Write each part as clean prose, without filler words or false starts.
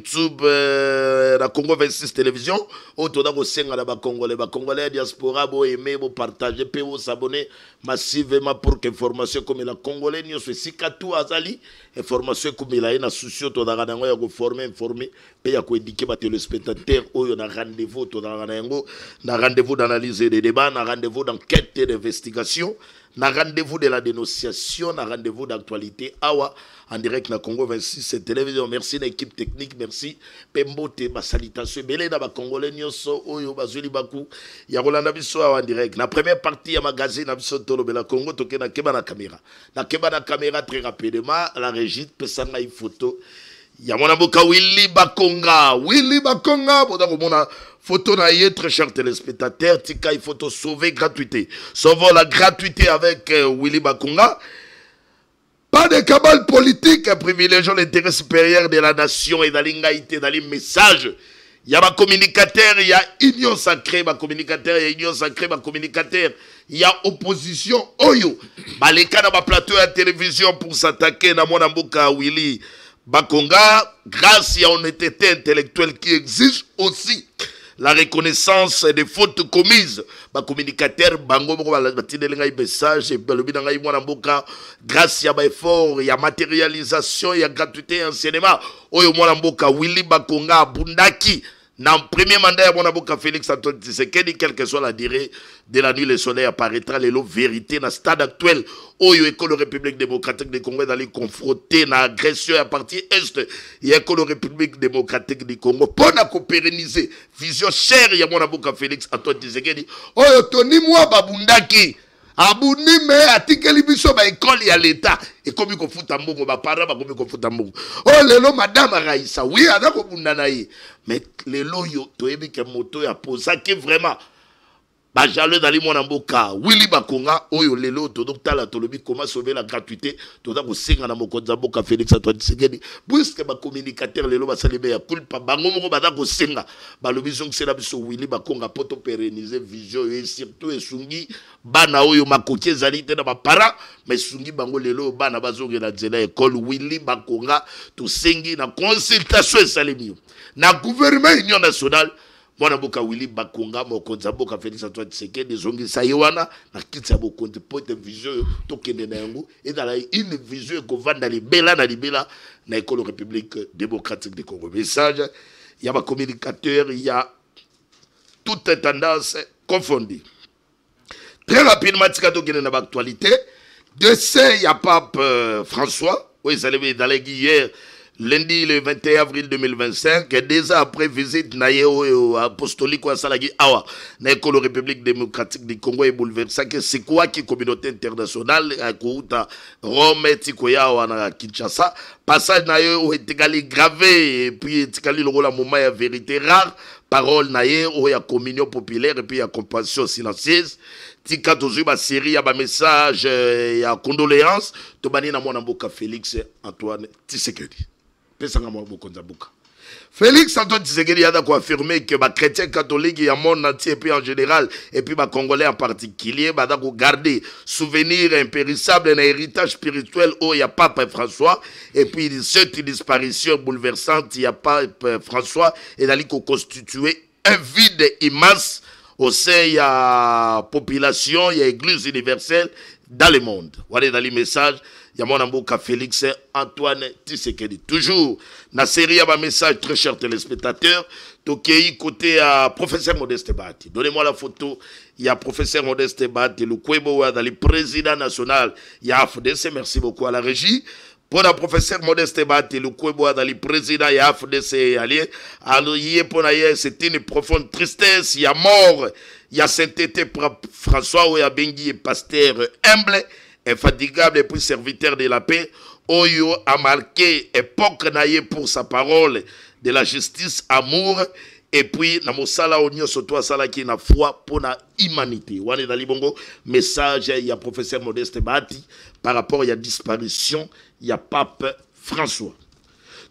YouTube, la Congo 26 télévision. Autour d'un senga la Congolais diaspora, bo aimer, bo partager, bo s'abonner massivement pour que information comme la Congolais n'y soit si katou azali, information comme il a une souci autour d'un rango ya go former, informer, payer quoi éduquer les téléspectateurs. Oh, on a rendez-vous autour d'un rango, na rendez-vous d'analyse des débats, na rendez-vous d'enquête et d'investigation. Na rendez-vous de la dénonciation, na rendez-vous d'actualité. Awa, en direct na Congo 26 télévision. Merci l'équipe technique, merci. Pembote, ma salutation. Belé na ba Congolais nyoso, oyo bazuli baku. Ya Rolanda biso en direct. La première partie ya magazine na biso tolo bela Congo toke na keba na caméra. Na keba na caméra très rapidement. La régie pesanga une photo. Ya mona boka Willy Bakonga. Willy Bakonga. Boda ko mona photo na yé, très chers téléspectateurs, tika il faut sauver gratuité. Sauvons la gratuité avec Willy Bakonga. Pas de cabale politique, privilégiant l'intérêt supérieur de la nation et d'alingaïté, dans les messages. Il y a ma communicateur, il y a union sacrée, ma communicateur, il y a union sacrée, ma communicateur. Il y a opposition, oyo. Les cas dans ma plateau à télévision pour s'attaquer dans mon amboka Willy Bakonga, grâce à une honnêteté intellectuelle qui exige aussi la reconnaissance des fautes commises. Ma communicateur, bango message, grâce à effort, il y a matérialisation, il y a gratuité, enseignement. Oyo mwana Willy Bakonga Bundaki. Dans le premier mandat, mon avocat Félix Antoine Tshisekedi, quelle que soit la durée de la nuit, le soleil apparaîtra, les lots vérité dans le stade actuel. Oyo école République démocratique du Congo d'aller confronter à l'agression à partir est. Il y a école République démocratique du Congo pour pérenniser vision chère. Il y a mon avocat Félix Antoine Tshisekedi. Oyo Tony Mwa Babundaki. Abouni me atikeli biso ba école ya l'état et comme ko futa mbongo ba para ba comme ko futa mbongo oh lelo madame Raissa oui ana ko bunda na ye mais lelo yo toyebi ke moto ya posa ke vraiment ba jalo dali mwana mboka Willy Bakonga oyo lelo to docteur tolobi comment sauver la gratuité to da ko singa na mokonza mboka Félix Antoine Tshisekedi puisque ba communicateur lelo ba salebe ya culpa bango moko ba da ko singa ba lobiso c'est la biso Willy Bakonga poto pérenniser vision et surtout esungi bana oyo makoki ezali te na ba para mais sungi bango lelo bana bazonge na nzela école Willy Bakonga to sengi na consultation esalemi na gouvernement union nationale. Mwana boka Willy Bakonga mokonza boka Félix Antoine Tshisekedi zongi sayewana na kitsa bokonte pote vision tokende na yango et dans une vision ko vanda libela na libela na école République démocratique du Congo. Message, il y a ma communicateur, il y a toute tendance confondue. Très rapidement tika tokende na actualité, décès il y a pape François, oui ça levé dans les hier lundi le 21 avril 2025, déjà après visite naïo apostolique à Salagi Awa, na République démocratique du Congo et bouleversé que c'est quoi qui communauté internationale à Kouta Rome Tikoya à Kinshasa, passage naïo est gravé et puis tikali le rôle à moment ya vérité rare, parole naïo ya communion populaire et puis ya compassion silencieuse. Tika toujours ma série ya ba message ya condoléances to bani na mwana mboka Félix Antoine Tshisekedi. Félix Antoine Tshisekedi a affirmé que les chrétiens catholiques et le monde entier et puis en général et puis les Congolais en particulier ont gardé souvenir impérissable d'un héritage spirituel où il y a Pape François et puis cette disparition bouleversante il y a Pape François et d'aller constituer un vide immense au sein de la population, il y a l'église universelle dans le monde. Voilà dans les messages. Il y a mon amour Félix Antoine Tshisekedi. Toujours, dans la série, il y a un message très cher téléspectateurs. Tokei côté à professeur Modeste Bati. Donnez-moi la photo. Il y a professeur Modeste Bati, le Kwebo, dans le président national. Il y a AFDC. Merci beaucoup à la régie. Pour le professeur Modeste Bati, le Kwebo, dans le président, il y a AFDC allié. Alors, c'est une profonde tristesse. Il y a mort. Il y a sainteté François Oyabengui et pasteur humble, infatigable et puis serviteur de la paix. Oyo a marqué époque naïe pour sa parole de la justice, amour, et puis na mosala onyo soto sala qui na foi pour la humanité. Wane dans libongo message il y a professeur Modeste Bati par rapport à la disparition, il y a pape François.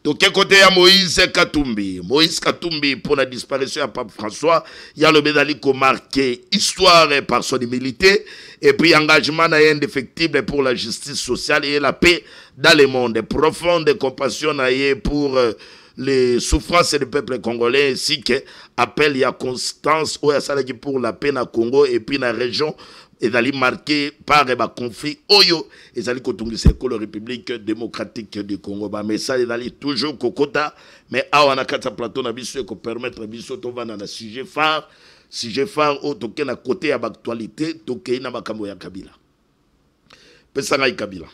Donc, quel côté à Moïse Katumbi? Moïse Katumbi, pour la disparition de Pape François, il y a le médaille qui a marqué histoire par son humilité, et puis engagement indéfectible pour la justice sociale et la paix dans le monde. Profonde compassion pour les souffrances du peuple congolais ainsi que appel ya constance oya salaki pour la paix na Congo et puis na région ezali marqué par ba conflit oyo ezali kotungisa ekolo République démocratique du Congo. Ba message ezali toujours kokota mais awa na kata plateau na biso ko permettre biso to vana na sujet phare o toke na côté ya actualité toke na makambo ya Kabila. Pesanga Kabila.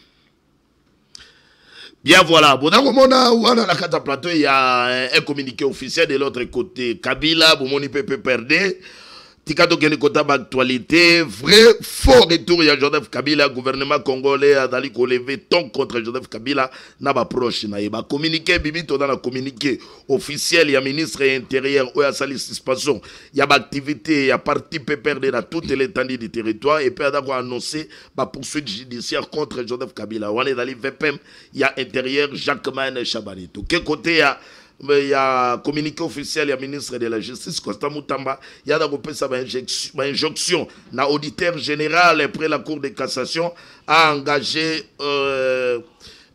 Bien voilà, bon on a la carte plateau, il y a un communiqué officiel de l'autre côté. Kabila, bon mon IPP perdé. Tikato Kene Kota actualité, vrai fort retour, il y a Joseph Kabila, gouvernement congolais a dali ko lever ton contre Joseph Kabila, n'a pas proche na yeba communiqué bibi to dans la communiqué officiel, il y a ministre intérieur ou ya sali suspension, il y a activité, il y a parti PPRD dans toute l'étendue du territoire et puis a d'abord annoncé ba poursuite judiciaire contre Joseph Kabila. On est dans les VPM, il y a intérieur Jacquemin Chabanito. Quel côté il y a communiqué officiel, il y a ministre de la Justice, Constant Moutamba, il y a d'abord une injonction. L'auditeur général, après la Cour de cassation, a engagé,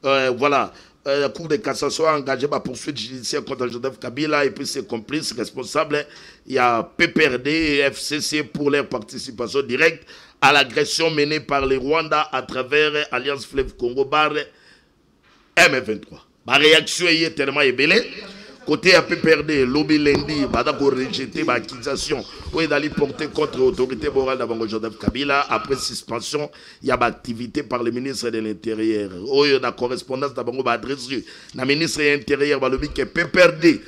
voilà, la Cour de cassation a engagé ma poursuite judiciaire contre Joseph Kabila et puis ses complices responsables. Il y a PPRD et FCC pour leur participation directe à l'agression menée par les Rwandais à travers Alliance Fleuve Congo Bar M23. Ma réaction est tellement ébélée. Côté APPRD, lobby lundi, badako rejeté ma accusation. Où est d'aller porter contre l'autorité morale d'Abango Joseph Kabila. Après suspension, il y a une activité par le ministre de l'Intérieur. Où il y a une correspondance d'Abango adresse. Le ministre de l'Intérieur, le lobby qui est PPRD.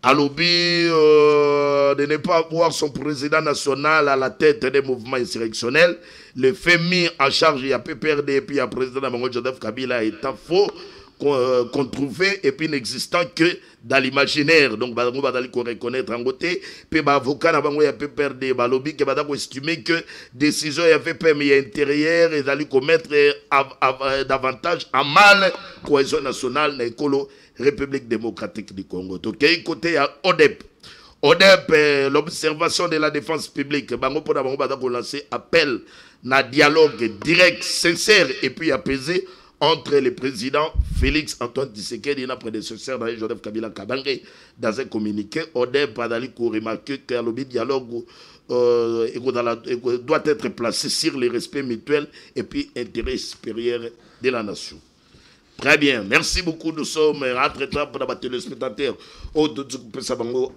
À lobby de ne pas avoir son président national à la tête des mouvements insurrectionnels. Le fait mis en charge, il y a PPRD et puis il y a le président d'Abango Joseph Kabila étant faux. Qu'on trouvait et puis n'existant que dans l'imaginaire. Donc, on va reconnaître en côté. Puis, l'avocat n'a pas perdu. Le lobby qui va estimer que décision avait permis intérieure et d'aller commettre davantage en mal cohésion nationale dans l'école République démocratique du Congo. Donc, côté, il y a ODEP. ODEP, l'observation de la défense publique. Bango pour d'abord lancer appel à dialogue direct, sincère et puis apaisé entre le président Félix Antoine Tshisekedi et notre prédécesseur Joseph Kabila Kabange. Dans un communiqué, ODEP a remarqué que le dialogue doit être placé sur le respect mutuel et puis intérêt supérieur de la nation. Très bien, merci beaucoup. Nous sommes entre-temps pour les téléspectateurs.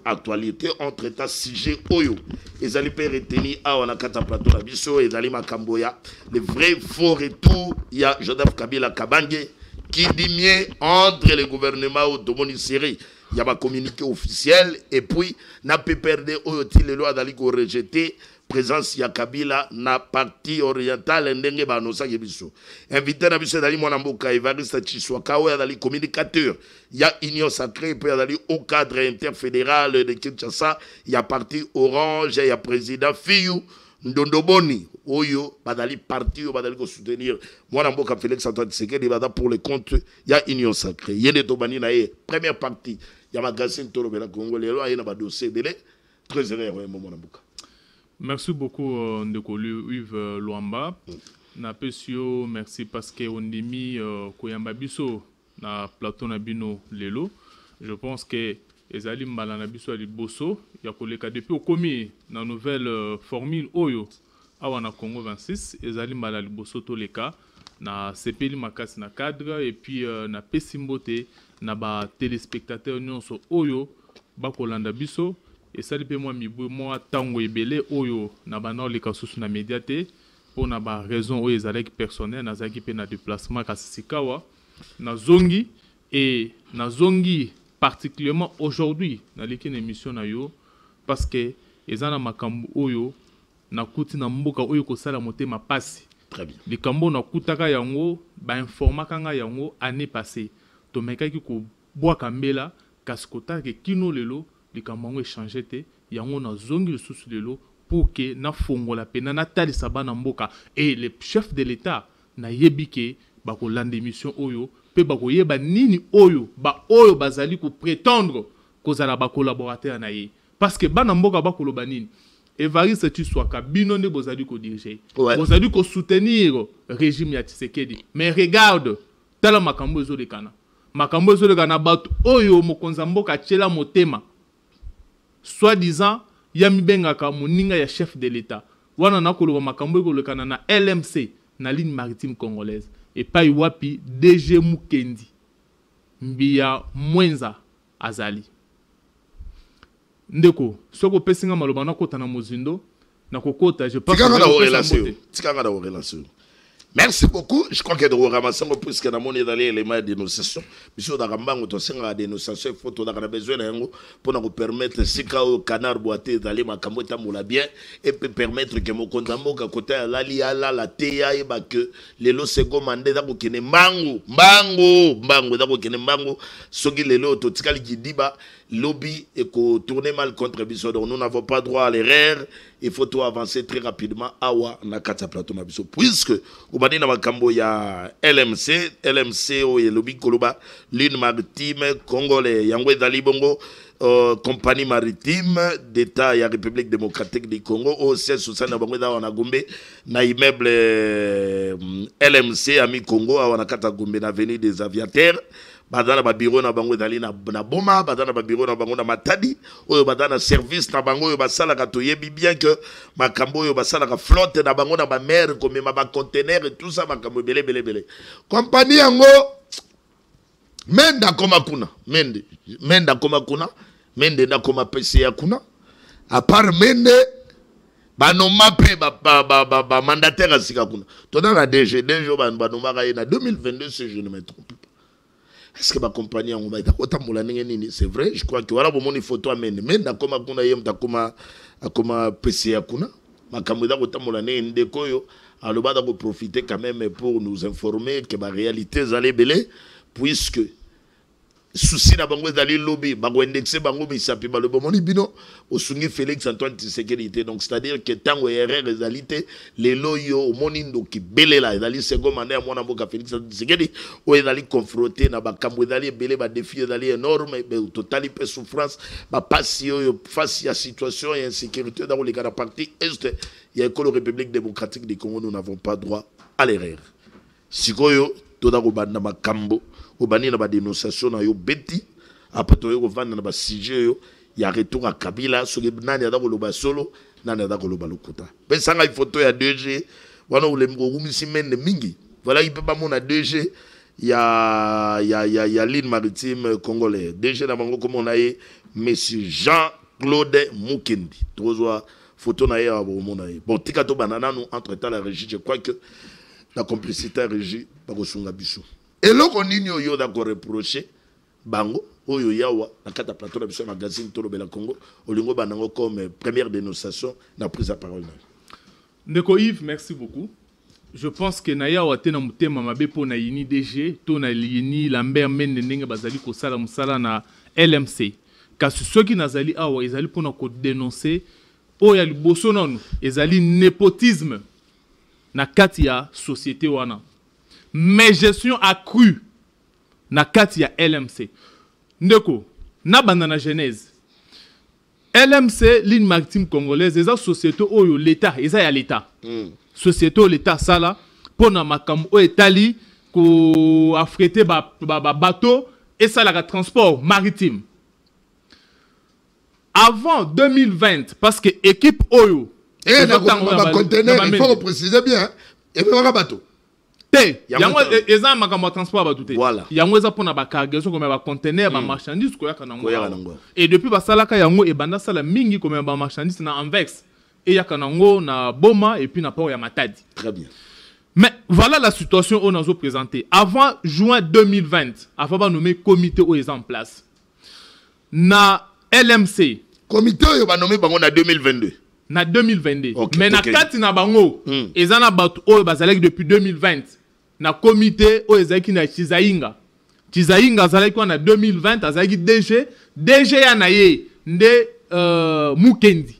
Actualité, entre-temps, sujet Oyo. Les alliés retenus à Wanakata Plateau la Bisso et Zali Makamboya. Le vrai faux retour, il y a Joseph Kabila Kabange qui dit mieux entre les gouvernements automoni série. Il y a un communiqué officiel et puis, n'a pas perdu Oyo les lois d'Ali rejeté. Présence ya Kabila na partie orientale ndenge ba nosa yebiso invité na biso dali mwana mboka Evariste Tshisekedi wa dali communicateur ya union sacrée puis dali au cadre interfédéral de Kinshasa ya parti orange ya président Fiyu Ndondoboni oyo badali parti o badali ko soutenir mwana mboka Félix Antoine Tshisekedi bada pour le compte ya union sacrée yene to bani na ye première partie ya magazine tolo bela Congo lelo ayena ba dossier délai très heureux mwana mboka. Merci beaucoup, Ndekolu Yves Luamba. Merci parce qu'on a mis Koyamba Biso na plateau na bino lelo. Je pense que les alim malana biso ali bosso ya koleka depuis au commis na nouvelle formule Oyo awana Congo 26 les alim malali bosso to leka na sepeli makasi na cadre et puis na pesimbote na ba téléspectateurs nyonso Oyo ba kolanda biso. Et ça depuis moi tango ebele oyo na banor le kasusu na médiaté pour na ba raison oyo ezalaki personnel na zaki pe na déplacement kasisikawa na zongi et na zongi particulièrement aujourd'hui na l'équipe émission na yo parce que ezana makambu oyo na kuti na mboka oyo ko sala motema pasi très bien likambo na kutaka yango ba informaka nga yango année passée to mekaki ko bwa kambela kaskota ke kino lelo likambo échangé te yango na zongi le sous lelo pour que na fongola pena na tali sabana mboka et le chef de l'état na yebike ba ko lande émission oyo pe ba ko yeba nini oyo bazali ko prétendre ko zala ba collaborateur na ye parce que bana mboka ba ko loba nini Evariste Tshisekedi bino ne bozali ko diriger bozali ko soutenir régime ya Tshisekedi mais regarde tala makambo ezo lekana makambo zo le na bato oyo mokonza mboka chela motema soit disant yami bengaka moninga ya chef de l'état wana nakoloba makambo ekolekana na LMC na ligne maritime congolaise et pas wapi DG Mukendi Mbia Mwenza azali ndeko soko pesinga maloba na kota na mozindo na kokota je pense tika na relation. Merci beaucoup. Je crois que de ramasser puisque dans mon dans les éléments de dénonciation, monsieur Darambango to senga dénonciation photo da besoin yango pour nous permettre si ka au canard boité d'aller makambo tamula bien et peut permettre que mon kontambo ka côté la lia la teya et ba que les lo sego mandé da ko kene mbangu da ko kene mbangu soki lelo to tikali gidiba lobby et ko tourner mal contre biso donc nous n'avons pas droit à l'erreur. Il faut tout avancer très rapidement awa na kata plateau na biso puisque ubani na makambo ya LMC o lobby koloba ligne maritime congolais yango ezali bongo compagnie maritime d'état ya République démocratique du Congo au siège social na bango da na Gombe na immeuble LMC ami Congo awa na kata Gombe na avenue des aviateurs badana ba bureau na bango ezali na boma badana ba bureau na bango na matadi oyo badana service na bango oyo basala ka toyebi bien que makambo oyo basala ka flotte na bango na ba mer comme ma ba conteneur et tout ça makambo belé compagnie yango menda koma kuna mende na koma PCA kuna à part mende banoma pe ba mandataire asika kuna to dans la DG banoma ka na 2022 si je ne me trompe pas. Est-ce que ma compagnie en va c'est vrai, je crois que voilà pour mon photo amène mais d'accord kuna yem takoma akoma PCA kuna makamwida kotamolane ndeko yo alobada ko profiter quand même pour nous informer que la réalité zale belé puisque souci na bango dali lobby bango indexé bango bisapi ba le bomoni bino osungi Félix Antoine Tshisekedi donc c'est-à-dire que tango erreur réalité les loyo monindo ki belela dali second mandat ya mwana mboka Félix Tshisekedi o dali confronté na ba kambo dali belé ba défi dali énorme mais totali pe souffrance ba passion yo face à situation et insécurité dans les la partie est il y a que la République démocratique du Congo nous n'avons pas droit à l'erreur sikoyo toda ko banda makambo obani na ba dénonciation na yo beti après to yo vanda na ba sujet yo ya retour à Kabila so nani ada ko loba solo nani ada ko loba lokuta pesanga photo ya 2G wana ule ngomisi mende mingi voilà il peut pas mon 2G ya ligne maritime congolais 2G na bango comme on a monsieur Jean-Claude Mukendi tozwa photo na ya bomona bon tika to banana nous entre temps la régie je crois que la complicité régie ba ko sunga biso et loko nini oyo da ko reprocher bango oyo yawa na kata plateau na biso magazine to lobela Congo olingo banango comme première dénonciation na prise à parole. Ndeko Yves, merci beaucoup. Je pense que na yawa te na mutema mabe po na yini DG to na yini Lambert Mende ndenge bazali ko sala musala na LMC kasi soki nazali awa ezali pona ko dénoncer oya liboso nonu ezali népotisme na kati ya société wana mais gestion accrue na kati ya LMC ndeko na bandana genèse LMC ligne maritime congolaise eza société oyo l'état eza ya l'état société l'état sala pona makambo o etali ko affréter ba bateau et ça la transport maritime avant 2020 parce que équipe oyo et la conteneur il faut préciser bien et puis on bateau te yango eza makambo transport ba tout voilà yango eza pona ba cargaison comme ba conteneur ba marchandise ko yaka nango et depuis ba salaka yango e banda sala mingi comme ba marchandise na Anvex et yaka nango na Boma et puis na port ya Matadi. Très bien. Mais voilà la situation on a présenté avant juin 2020 avant ba nommer comité o en place na LMC comité oyo ba nommer bango na 2022 na 2022 okay, mais na kati na bango ezana bato oyo bazalaki depuis 2020 na comité oyo ezalaki na Chizainga azalaki na 2020 azalaki DG ya na ye nde Mukendi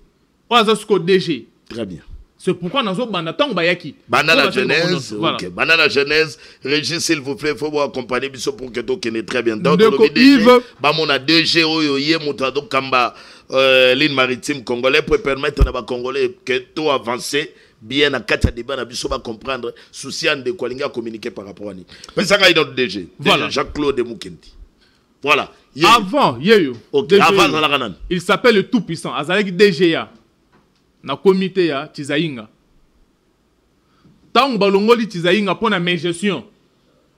oyo azasuko DG. Très bien. C'est pourquoi nous avons bandatango bayaki. Banda la genèse, ok. Banda la genèse, Régis s'il vous plaît, faut vous accompagner biso pour que tout connaît très bien. Donc le DG, ba mon a 2G oyo yé mutado kamba ligne maritime congolais pour permettre na ba congolais que tout avancer bien à katia débat na biso ba comprendre souci de kolinga communiquer par rapport à ni. Parce que dans DG. Voilà. Jean-Claude Mukendi. Voilà. Avant, avant il s'appelle le tout-puissant. Azaleki DGA. Na comité ya Tizaïnga. Tant balongoli Tizaïnga pour la gestion.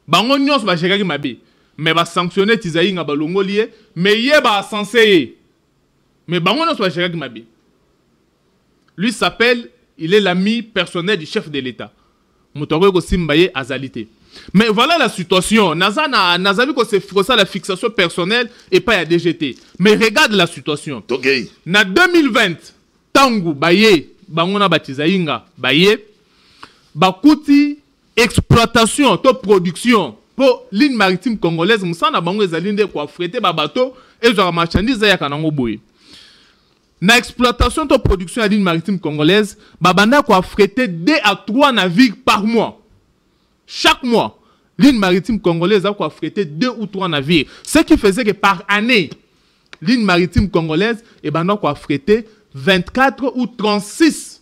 Bango nyos ba jekaki mabe. Mais ba sanctionner Tizaïnga balongoli mais yé ba censé. Mais bango nyos ba jekaki mabe. Lui s'appelle, il est l'ami personnel du chef de l'État. Moutoro ko simbaye azalité. Mais voilà la situation. Naza vu que c'est ça la fixation personnelle et pas la DGT. Mais regarde la situation. Okay. Na 2020, tangu baye, bangona batizainga, baye, bakuti exploitation, to production pour ligne maritime congolaise, musana bango ezalinde kwa frete ba bateau et genre marchandise ya kanango boye. Na exploitation, to production à ligne maritime congolaise, babanda kwa frete 2 à 3 navires par mois. Chaque mois, ligne maritime congolaise a affrété 2 ou 3 navires. Ce qui faisait que par année, ligne maritime congolaise a affrété 24 ou 36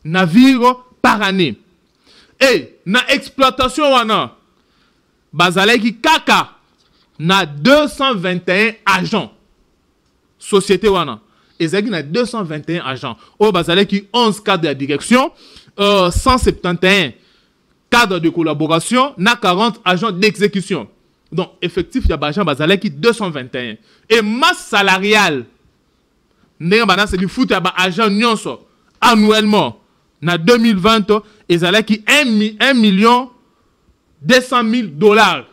navires par année. Et na exploitation wana, bazaleki kaka na 221 agents. Société wana, ezaki na 221 agents. O bazaleki 11 cadres de la direction, 171 cadre de collaboration, na 40 agents d'exécution. Donc, effectif, il y a agent bazaleki 221. Et masse salariale, c'est du foot, il y a agent nyonso, annuellement, na 2020, il y a 1 million 200 000 $.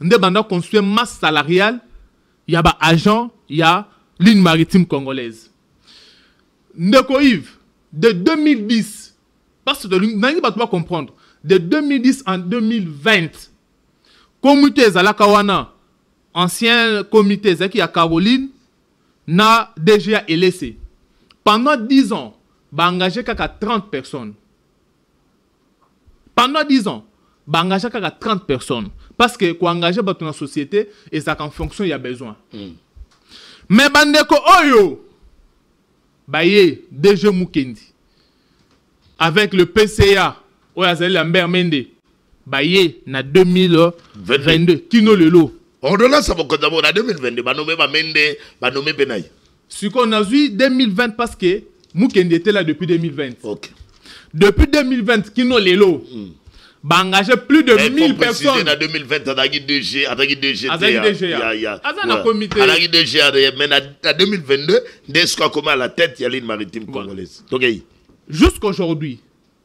Ndé banda construit masse salariale, il y a agent, il y a ligne maritime congolaise. Ndeko Yves, de 2010, parce que vous ne comprendre. De 2010 en 2020, comité Zalakawana, ancien comité Zaki à Caroline, n'a déjà laissé. Pendant 10 ans, bah engagé qu'à 30 personnes. Pendant 10 ans, bah engagé qu'à 30 personnes. Parce que quoi engager dans la société, et ça en fonction, il y a besoin. Mais bandeko oyo, bah yé, DG Mukendi. Avec le PCA, Oyazali Lambert Mende, Baye, na 2022, Kino Lelo. Ordonnance à Bokodamo, na 2022, Banomé Bamende, Banomé Benaï. Ce qu'on a vu 2020 parce que Mukendi était là depuis 2020. Ok. Depuis 2020, Kino Lelo, bah engagé plus de 1000 personnes. En 2020, Adagi DG, Adagi DG. Adagi DG. Adagi comité. Adagi DG, mais en 2022, dès qu'on commence à la tête, il y a l'île maritime congolaise. Ok. Jusqu'aujourd'hui,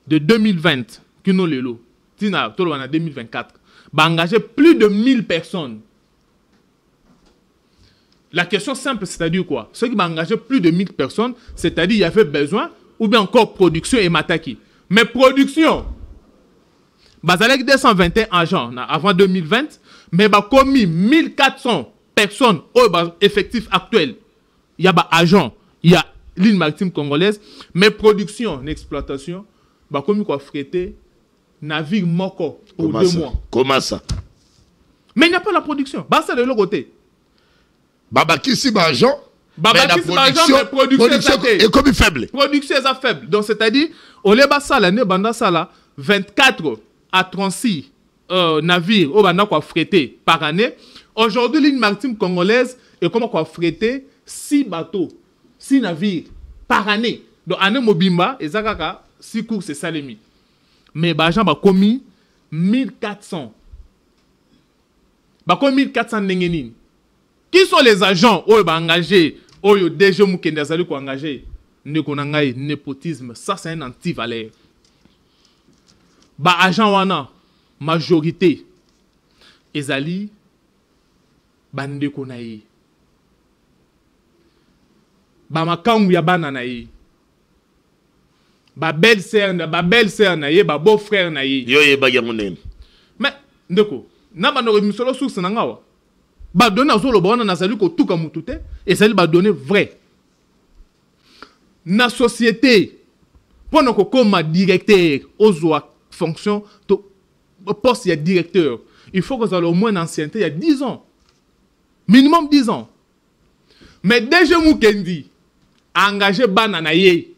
de 2020, Kino Lelo, Tina, tout le monde en 2024, va engager plus de 1000 personnes. La question simple, c'est-à-dire quoi? Ceux qui vont engager plus de 1000 personnes, c'est-à-dire qu'il y avait besoin, ou bien encore production et mataki. Mais production, avec 221 agents avant 2020, mais il y a commis 1400 personnes au effectif actuel. Il y a agents, il y a ligne maritime congolaise, mais production, exploitation, bah comme quoi fréter navire moko pour 2 mois. Comment ça? Mais il n'y a pas la production. Bah c'est de l'autre côté. Baba qui si agent, mais la production est comme faible. Production est faible. Donc c'est-à-dire, au leba ça l'année banda ça là, 24 à 36 navires au banda quoi fréter par année. Aujourd'hui, ligne maritime congolaise est comme quoi fréter 6 bateaux. 6 navires par année. Donc, année Mobimba, et Zakaka, 6 cours, c'est Salemi. Mais, Bajan a commis 1400. Bah, commis 1400 n'engenin. Qui sont les agents qui ont engagé, qui ont déjà engagé? Népotisme, ça c'est un anti-valeur. Bah, agent wana, majorité, ezali, bande konaï. Ba makangu ya bana na ye. Ba belle-sœur na ye, ba beau-frère na ye. Yo ye ba yamunen. Mais ndeko, na ba no misolo source na ngawa. Ba donner azolo bona na salu ko tuka mutute et salu ba donner vrai. Na société pour no ko comme directeur ozwa fonction to poste ya directeur. Il faut que ça au moins ancienneté il y a 10 ans. Minimum 10 ans. Mais DG Mukendi engagé bana na ye.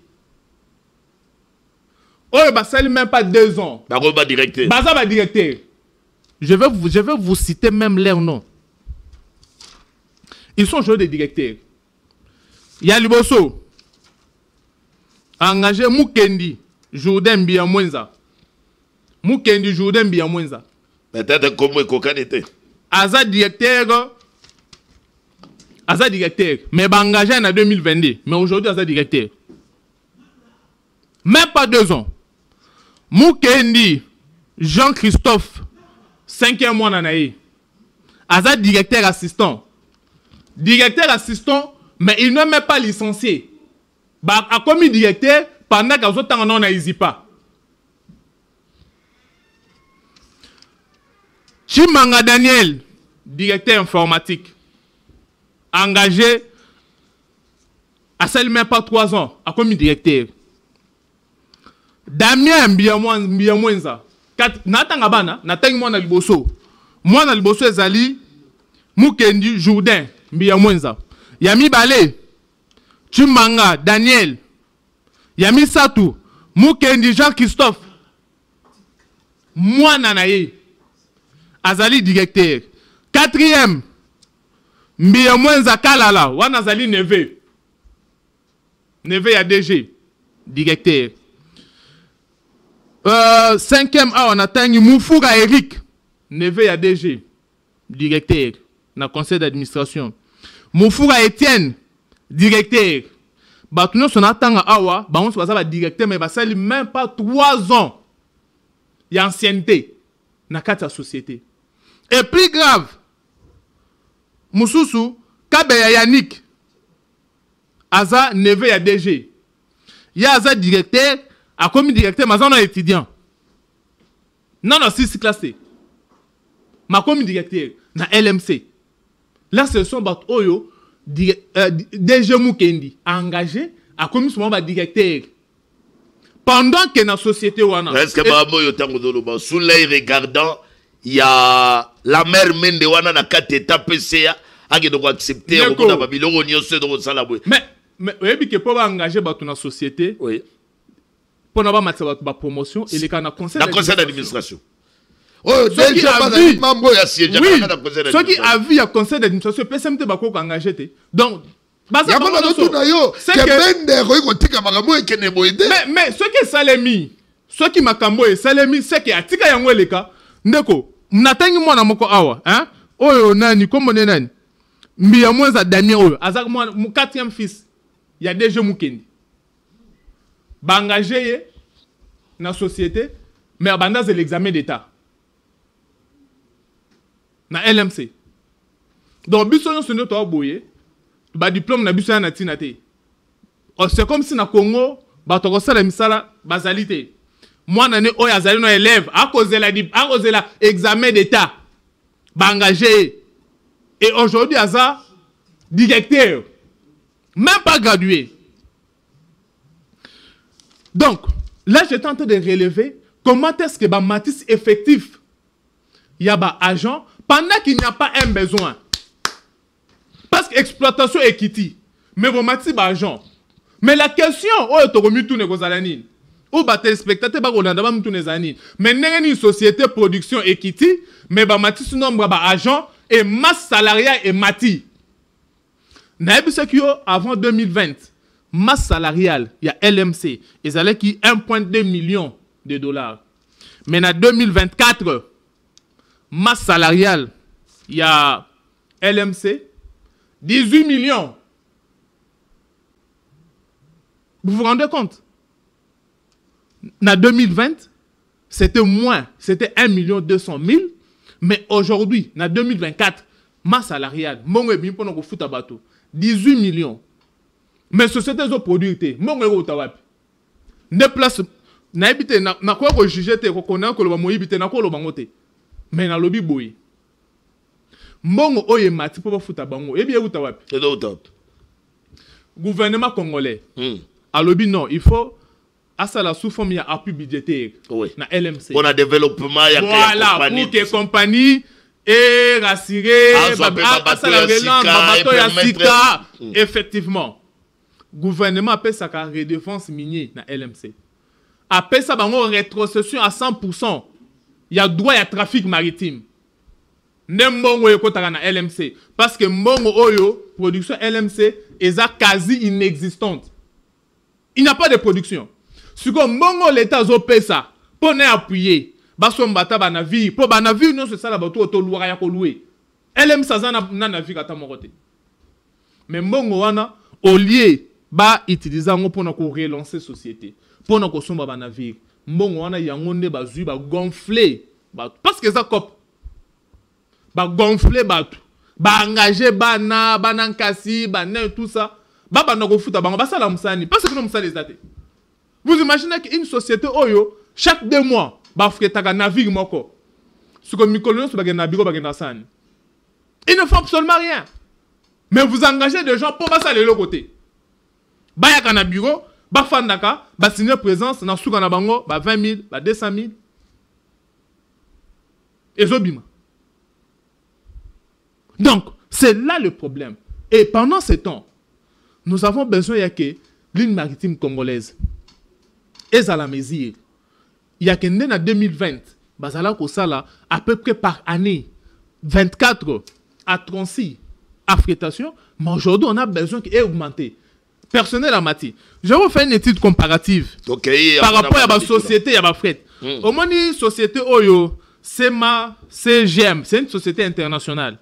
Oh, bah, ça même pas 2 ans. Bah, directeur. Bah, ça va directeur. Je vais vous citer même leur nom. Ils sont joueurs de directeurs. Il y a Liboso. Engagé Mukendi. Jourdain Biamwenza. Mukendi Jourdain Biamwenza. Peut-être comme Kokan était. Aza directeur. Mais engagé en 2022. Mais aujourd'hui, Aza directeur. Même pas 2 ans. Mukendi Jean-Christophe. 5e mois nanaï. Aza directeur assistant. Directeur assistant, mais il n'est même pas licencié. Bah, a commis directeur pendant que autres temps on n'a pas. Chimanga Daniel, directeur informatique, engagé à seulement pas 3 ans, a commis directeur. Damien Mbiamwenza, natanga bana, natanga mwana liboso. Mwana liboso ezali Mukendi Jourdain Mbiamwenza. Yami Balé, Chimanga Daniel, Yami Satou, Mukendi Jean-Christophe. Mwana naye. Azali directeur. 4e, Mbiamwenza Kalala, wana azali neve. Neve ya DG, directeur. 5e, on attend Moufoura Eric, neve ya DG, directeur, na conseil d'administration. Moufoura Etienne, directeur. Batouno son attend awa, on se passe directeur, mais ça lui même pas 3 ans. Il y a ancienneté na kata société. Et plus grave, Moussoussou, Kabeya Yannick, Aza neve ya DG. Il y a Aza directeur, a commis directeur, mais on est étudiant. Non, 6 classés. Ma commis directeur, na LMC. Là, ce sont bat Oyo, DG Mukendi, engagé, a commis souvent directeur. Pendant que dans la société, est-ce que sous l'œil regardant, il y a la mère Mende wana na 4 étapes PCA, a qui doit accepter au bout de Babylone, on y a ce de Salaboué. Mais, vous savez que pour engager dans la société, oui. Pour n'avoir ma promotion, il est dans le conseil d'administration. Oh, ceux qui a vu, ceux qui a vu le conseil d'administration, PSMT va engager. Donc, mais ceux qui salemi, ceux qui makambo et salemi, ceux qui a tika yango leka, ndeko, natangi mwana moko awa, hein? Oyo nani, comme nani, Mbiamwenza Damien oyo, azak mon 4e fils, il y a déjà Mukendi. Engagé dans la société, mais abandonne l'examen d'État. Dans LMC. Donc, biso son autre aboye, ba diplôme na biso na tinate. C'est comme si na Congo, ba to kosala misala bazalité. Moi nané oya azali no élève, à cause de la examen d'État. Engagé. Et aujourd'hui aza directeur. Même pas gradué. Donc, là, je tente de relever comment est-ce que Matis effectif, il y a un agent, pendant qu'il n'y a pas un besoin. Parce que exploitation equity, mais bon, Matis agent. Mais la question, oh, tu as mis tout les ou bah téléspectateur, bah on a d'abord tout les années. Mais n'est une société production equity, mais bah Matis nombre bah agent et masse salariale et Mati. N'a pas que avant 2020. Masse salariale, il y a LMC, ils allaient qui 1,2 million de dollars. Mais en 2024, masse salariale, il y a LMC, 18 millions. Vous vous rendez compte? En 2020, c'était moins, c'était 1 200 000. Mais aujourd'hui, en 2024, masse salariale, 18 millions. Mais sociétés ont produit, mon euro tawapi. Ne place, na habité, na quoi que juger te, qu'on a que le moyen habité, na quoi le bangote. Mais na lobby boy. Mon oye mati pour fouta bango. Eh bien, où tawapi. C'est au top. Gouvernement congolais. À lobby non, il faut à ça la sous forme il y a appui budgétaire. Oui. Na LMC. On a développement, il y a voilà, pour que compagnie et rassurer, à ça la relance, bateau ya sika, effectivement. Gouvernement appelle ça la redéfense minière dans LMC. après ça bango rétrocession à 100%. Il y a droit à trafic maritime. Ne mbongo ekotaka na LMC parce que mbongo oyo production LMC est quasi inexistante. Il n'y a pas de production. Si comme mbongo l'état zo pesa pour ne appuyer baso mbata ba navire pour ba navire non c'est ça la bato auto louer ya ko louer. LMC ça na navire ata morote. Mais mbongo wana au lieu ba utiliser ngo pour na ko relancer société pour na ko somba ba navire mbongo wana yango nde bazui ba gonfler parce que ça cop ba gonfler bato ba engager bana nkasi bana tout ça ba na ko futa bango ba sala musani parce que no musali ezate. Vous imaginez qu'une société oyo chaque 2 mois ba fretaka navire moko ce que mikolono so ba gena biro ba gena sani. Ils ne font absolument rien. Mais vous engagez des gens pour passer de l'autre côté. Ba yaka na bureau ba fandaka ba signer présence na suka na bango ba 20 000 ba 200 000 et zobima. Donc, c'est là le problème. Et pendant ce temps, nous avons besoin que ligne maritime congolaise est à la mesure. Il y a qu'en 2020, bazala ko sala à peu près par année 24 à 36 affrétations, mais aujourd'hui on a besoin qu'elle augmente. Personnel à Mati. Je vais vous faire une étude comparative par rapport à la société et à la fret. Au moins, une société Oyo, SEMA, CGM, c'est une société internationale.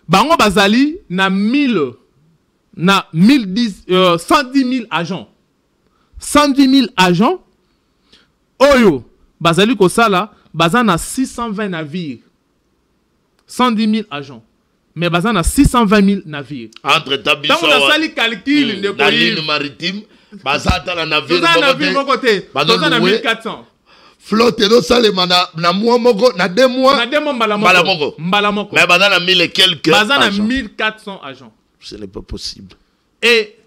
Bango Bazali na 110 000 agents. 110 000 agents. Oyo, Bazali Kosala, Bazana 620 navires. 110 000 agents. Mais Bazana 620 000 navires. Entre Tabiso, on a sali calcul de la ligne maritime, Bazata la navire mon côté. Bazana 1400. Flotte no salema na mois moko na 2 mois. Na 2 mois mbalamoko. Mais Bazana 1000 et quelques. Bazana 1400 agents. Ce n'est pas possible. Et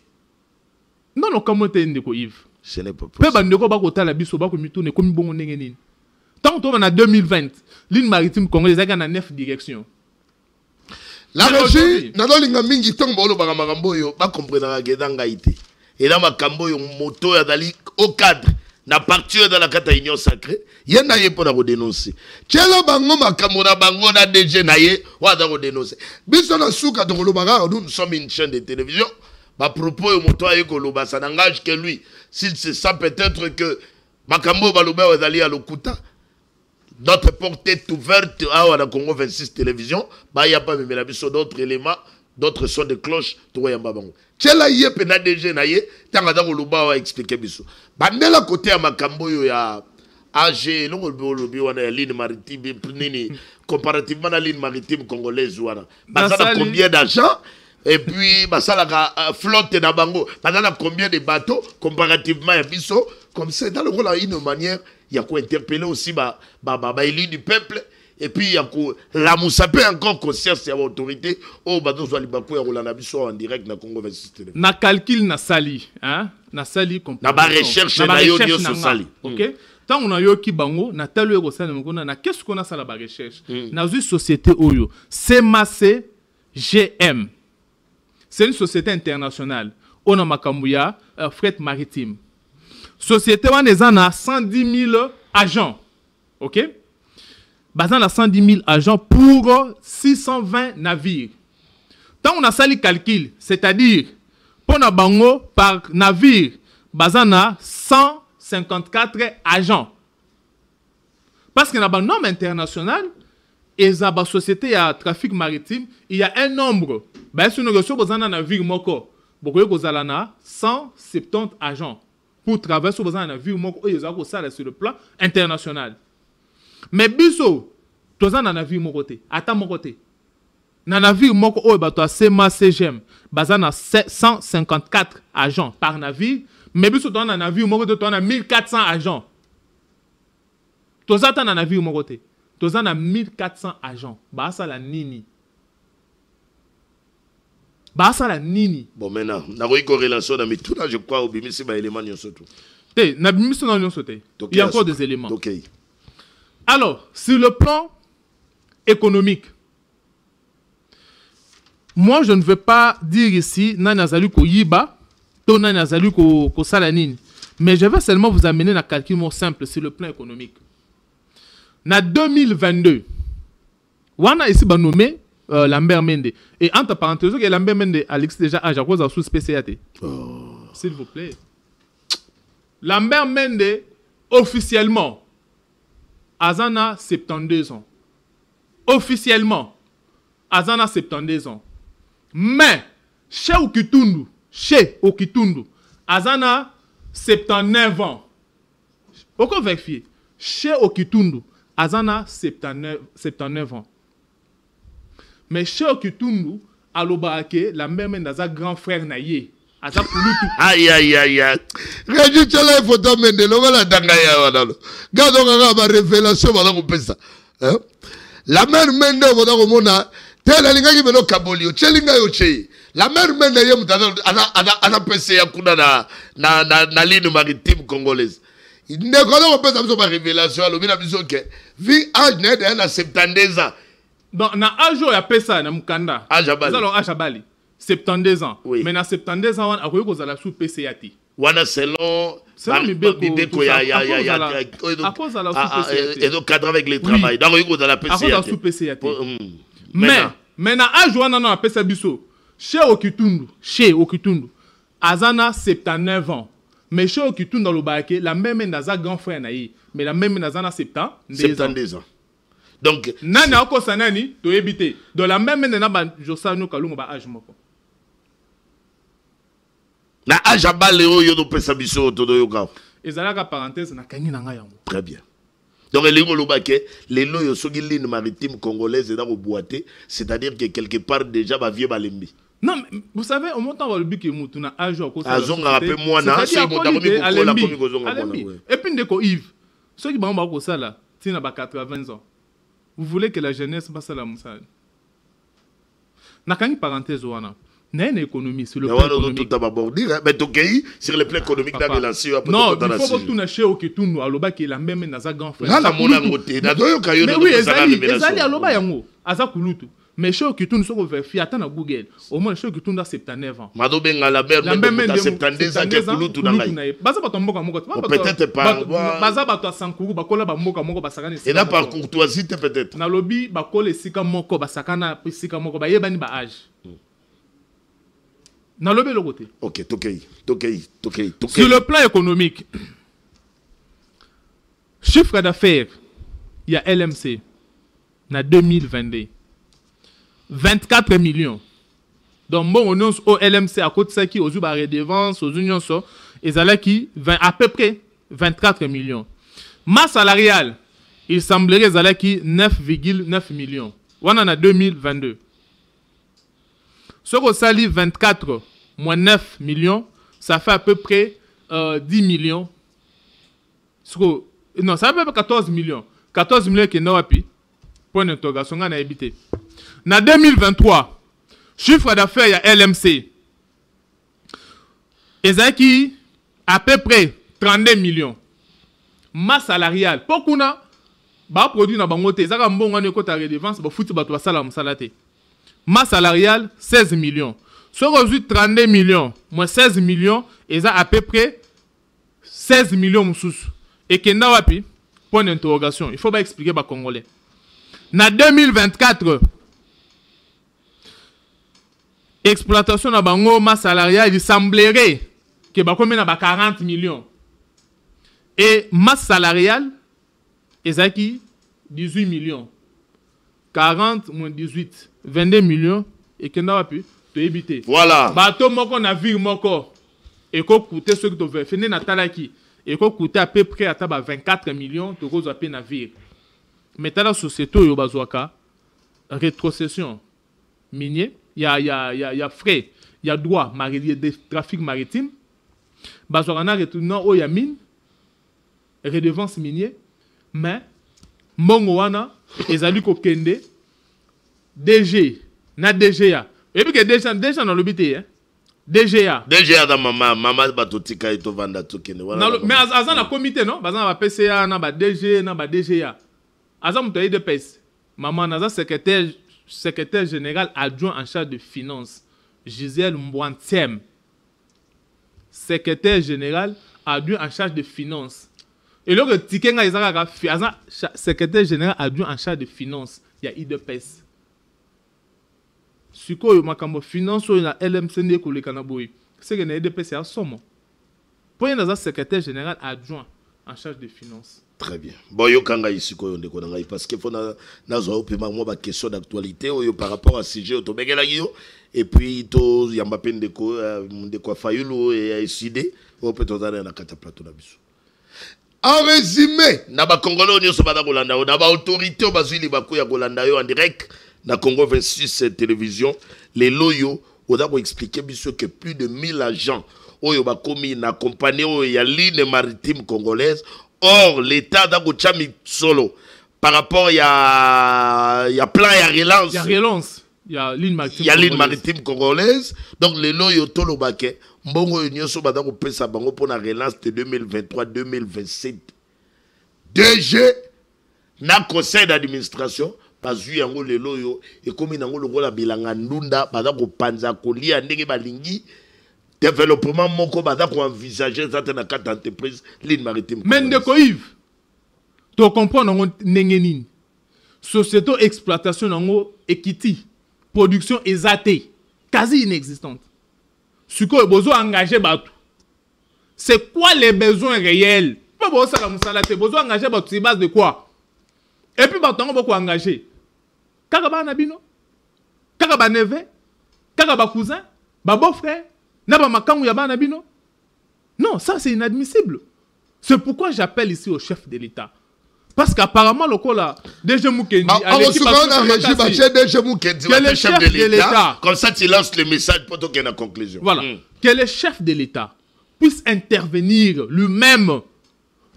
non comment t'es ndeko Yves. Ce n'est pas possible. Pe bandeko ba kota la biso ba ko mitune komi bongo ndenge nini. Tant que na 2020, ligne maritime congolaise a 9 directions. La régie, nadolinga mingi tongo olo baka makambo yo ba comprendre que dans Haïti. Et là makambo yo moto ya dali au cadre na partir dans la kata union sacrée, yena ye pona ko dénoncer. Tchela bango makambo na bango na DG na ye wa da ko dénoncer. Biso na suka to lo baka nous sommes une chaîne de télévision. Ba propos yo moto aye ko lo ba ça n'engage que lui. S'il se sent peut-être que makambo ba lo ba dali à lokuta. Notre porte est ouverte à la Congo 26 télévision. Il n'y a pas même d'autres éléments, d'autres sons de cloche. Tchela yé pena DG na yé, tangada ko luba wa expliquer biso. Bandela côté à makambo yo ya AG, non lobi wana ya ligne maritime nini comparativement à la ligne maritime congolaise wana. Basala combien d'argent et puis basala flotte na bango. Basala combien de bateaux comparativement à biso comme ça dans le rôle une manière il y a quoi interpeller aussi élu du peuple et puis il y a quoi la Moussape encore conscience et autorité oh bateau soit libakou ya rola na biso en direct na Congo 26 télé na calcul na sali hein na sali na ba recherche na yo nyoso sali OK tant on a yo ki bango na talo yo sala ngona na qu'est-ce qu'on a ça la ba recherche na une société oyo CMAC GM c'est une société internationale on a makambuya fret maritime. Société wana 110 000 agents. OK? Bazan a 110 000 agents pour 620 navires. Tant on a ça le calcul, c'est-à-dire pour na bango par navire, bazan a 154 agents. Parce que na ba norme internationale et za ba société à trafic maritime, il y a un nombre. Ba si nous recevons bazan na navire moko, bokoye kozala na 170 agents. Pour traverser aux navires sur le plan international. Mais biso, tous en navire mon côté, attends mon côté. Na navire mon côté, bateau CMA CGM, bazana 154 agents par navire. Mais biso toi en navire mon côté, toi en 1400 agents. Tous en navire mon côté, tous en 1400 agents. Basa la nini. Basa la nini. Bon maintenant, na une corrélation dans tout là je crois au bimisi ba élément surtout. Na bimisi non nyoso te. Il y a encore des éléments. OK. Alors, sur le plan économique, moi je ne veux pas dire ici nana zalu ko yiba, to nana zalu ko sala nini. Mais je vais seulement vous amener un calcul simple sur le plan économique. En 2022, on a ici nommé Lambert Mende. Et entre parenthèses, Lambert Mende, Alex déjà à cause de sous spécialité. S'il vous plaît. Lambert Mende, officiellement, Azana 72 ans. Officiellement, Azana 72 ans. Mais, chez Okitundu, Azana 79 ans. Pourquoi vérifier? Chez Okitundu, Azana 79 ans. Mais chez Okitundu, Alobake, la même dans un grand frère Naye. Aza Kulutu. Aïe, aïe, aïe, aïe. Regarde, tu as la photo de l'homme, Dangaya, madame. Garde, on a ma révélation, madame, on ça. La mère Mende, madame, on a. Tel a l'ingénieur qui me Kabolio, Chelinga Yoche. La mère Mende, ana PC Yakuna na ligne maritime congolaise. Il ne connaît pas sa révélation, alors il a besoin que. Vie âge net, elle a 72 ans. Donc, na âge où il y a pesa na mukanda. Âge abali. Alors âge abali. 72 ans. Oui. Mais na 72 ans, on a eu la sous PCAT. Wana selon Bibeko ya à cause de la sous PCAT. Et donc cadre avec les travail. Donc il y a la PCAT. À cause de la sous PCAT. Mais na âge où on a pesa biso. Chez Okitundu, Azana 79 ans. Mais chez Okitundu dans le Baké, la même naza grand frère naï. Mais la même naza na 72 ans. Donc nani ako sanani to ebité. Dans la même na ba Josano Kalungu ba âge moko. Na âge abale oyo do pesa biso to do yoka. Ezalaka parenthèse na kangi na nga yango. Très bien. Donc les Lobake, les loyaux sont lignes maritimes congolaises dans le boité, c'est-à-dire que quelque part déjà va vieux balembi. Non, mais vous savez, au moment où le but est mouton à âge au côté. moi na, c'est mon et puis ndeko Yves, ceux qui vont au ça là, tina ba 80 ans. Vous voulez que la jeunesse passe à la moussa. Na kangi parenthèse wana. Na une économie sur le plan économique. Mais Tokei sur le plan économique dans l'ancien après. Non, il faut que tu n'achètes au Kitunu à l'oba qui est la même dans un grand frère. Là mon angoté, na doyo kayo. Mais oui, ezali à l'oba yango, aza kulutu. Mais chez Kitunu so vérifier attends na Google. Au moins chez Kitunu a 79 ans. Mado benga la même 72 ans que kulutu na ngai. Baza ba tomboka moko. Peut-être pas. Baza ba to sankuru ba kola ba moko ba sakana. Et là par courtoisie peut-être. Na lobi ba kola sika moko ba sakana sika moko ba yebani ba âge. Dans le bel côté. Ok, Tokei. Sur le plan économique, chiffre d'affaires, il y a LMC, en 2022, 24 millions. Donc, bon, on a au LMC à côté de ça qui aux redevance, aux unions, et ça qui à peu près 24 millions. Masse salariale, il semblerait ça qui 9,9 millions. On en a 2022. Ce qu'on sali 24 moins 9 millions, ça fait à peu près 10 millions. Non, ça fait à peu près 14 millions. 14 millions qui est non-api. Point d'interrogation, on a habité. En 2023, chiffre d'affaires, il y a LMC. Et ça qui à peu près 32 millions. Masse salariale. Pourquoi on a produit dans bangote, ça a un bon côté de redevance, bah foutu bah toi ça la salate. Masse salariale, 16 millions. Sur aujourd'hui 32 millions, moins 16 millions, et ça à peu près 16 millions sous. Et que n'a wapi, point d'interrogation. Il faut pas expliquer aux Congolais. En 2024, exploitation de bango masse salariale, il semblerait que bakomé na 40 millions. Et masse salariale, et ça qui 18 millions. 40 moins 18, 22 millions, et que n'a wapi, tu éviter. Voilà. Bateau moko na ville moko, et ko coûter ce que tu veux. Fini na talaki, et ko coûter à peu près à 24 millions, tu cause à peine na ville. Mais dans la société, il y a rétrocession minier, il y a frais, il y a droit de trafic maritime, bazouana retournant au mine, redevance minier, mais mongoana, ezali ko kende, DG, na DGA. Et puis que déjà dans le BT, hein? DGA dans maman batotika et vanda tukene. Mais azan na comité non, bazan ba PCA na ba DG na ba DGA. Azan mutayi de PES. Maman naza secrétaire général adjoint en charge de finances. Gisèle Mbouantiem. Secrétaire général adjoint en charge de finances. Et là, le ticket, secrétaire général adjoint en charge de finances. Il y a IDPS. Si vous avez finance, il y a LMCD qui est c'est que l'IDPS c'est à somme. Pour un secrétaire général adjoint en charge des finances. Très bien. Bon, yo kanga ici parce que faut na moi question d'actualité par rapport à sujet automegela yo et puis to yamba pendeko ndeko fayulu et SID on peut tozana na kata plateau na biso. En résumé, na ba congolais nyonso bana kolanda na ba autorité bazwili bakoya kolanda yo en direct na Congo 26 télévision les loyo on a expliqué biso que plus de 1000 agents oyo ba komi na compagnie ya ligne maritime congolaise. Or, l'État d'Agochami solo, par rapport à plan et à relance. Il y a relance. Il y a ligne maritime congolaise. Donc, les lois yotolo bake, mbongo yonso badako pesa bango pour la relance de 2023-2027. DG, na conseil d'administration, parce que yango les loyo, et comme yango le rôle bilanga ndunda, badako panza kolia ndenge balingi. Développement moko badako envisager ça dans quatre entreprises ligne maritime. Mais ndeko Yves, tu comprends nango ndenge nini? Société exploitation nango equity, production exatée, quasi inexistante. Suko besoin engager batou. C'est quoi les besoins réels? Pas besoin ça la musalate, besoin engager batou c'est base de quoi? Et puis batou nango beaucoup engager. Kaka ba nabino? Kaka ba neveu? Kaka ba cousin? Ba beau-frère? Non, ça c'est inadmissible. C'est pourquoi j'appelle ici au chef de l'État. Parce qu'apparemment, le coup là, DG Mukendi... chef de l'État. Comme ça, tu lances le message pour qu'il y ait une conclusion. Voilà. Que le chef de l'État puisse intervenir lui-même dans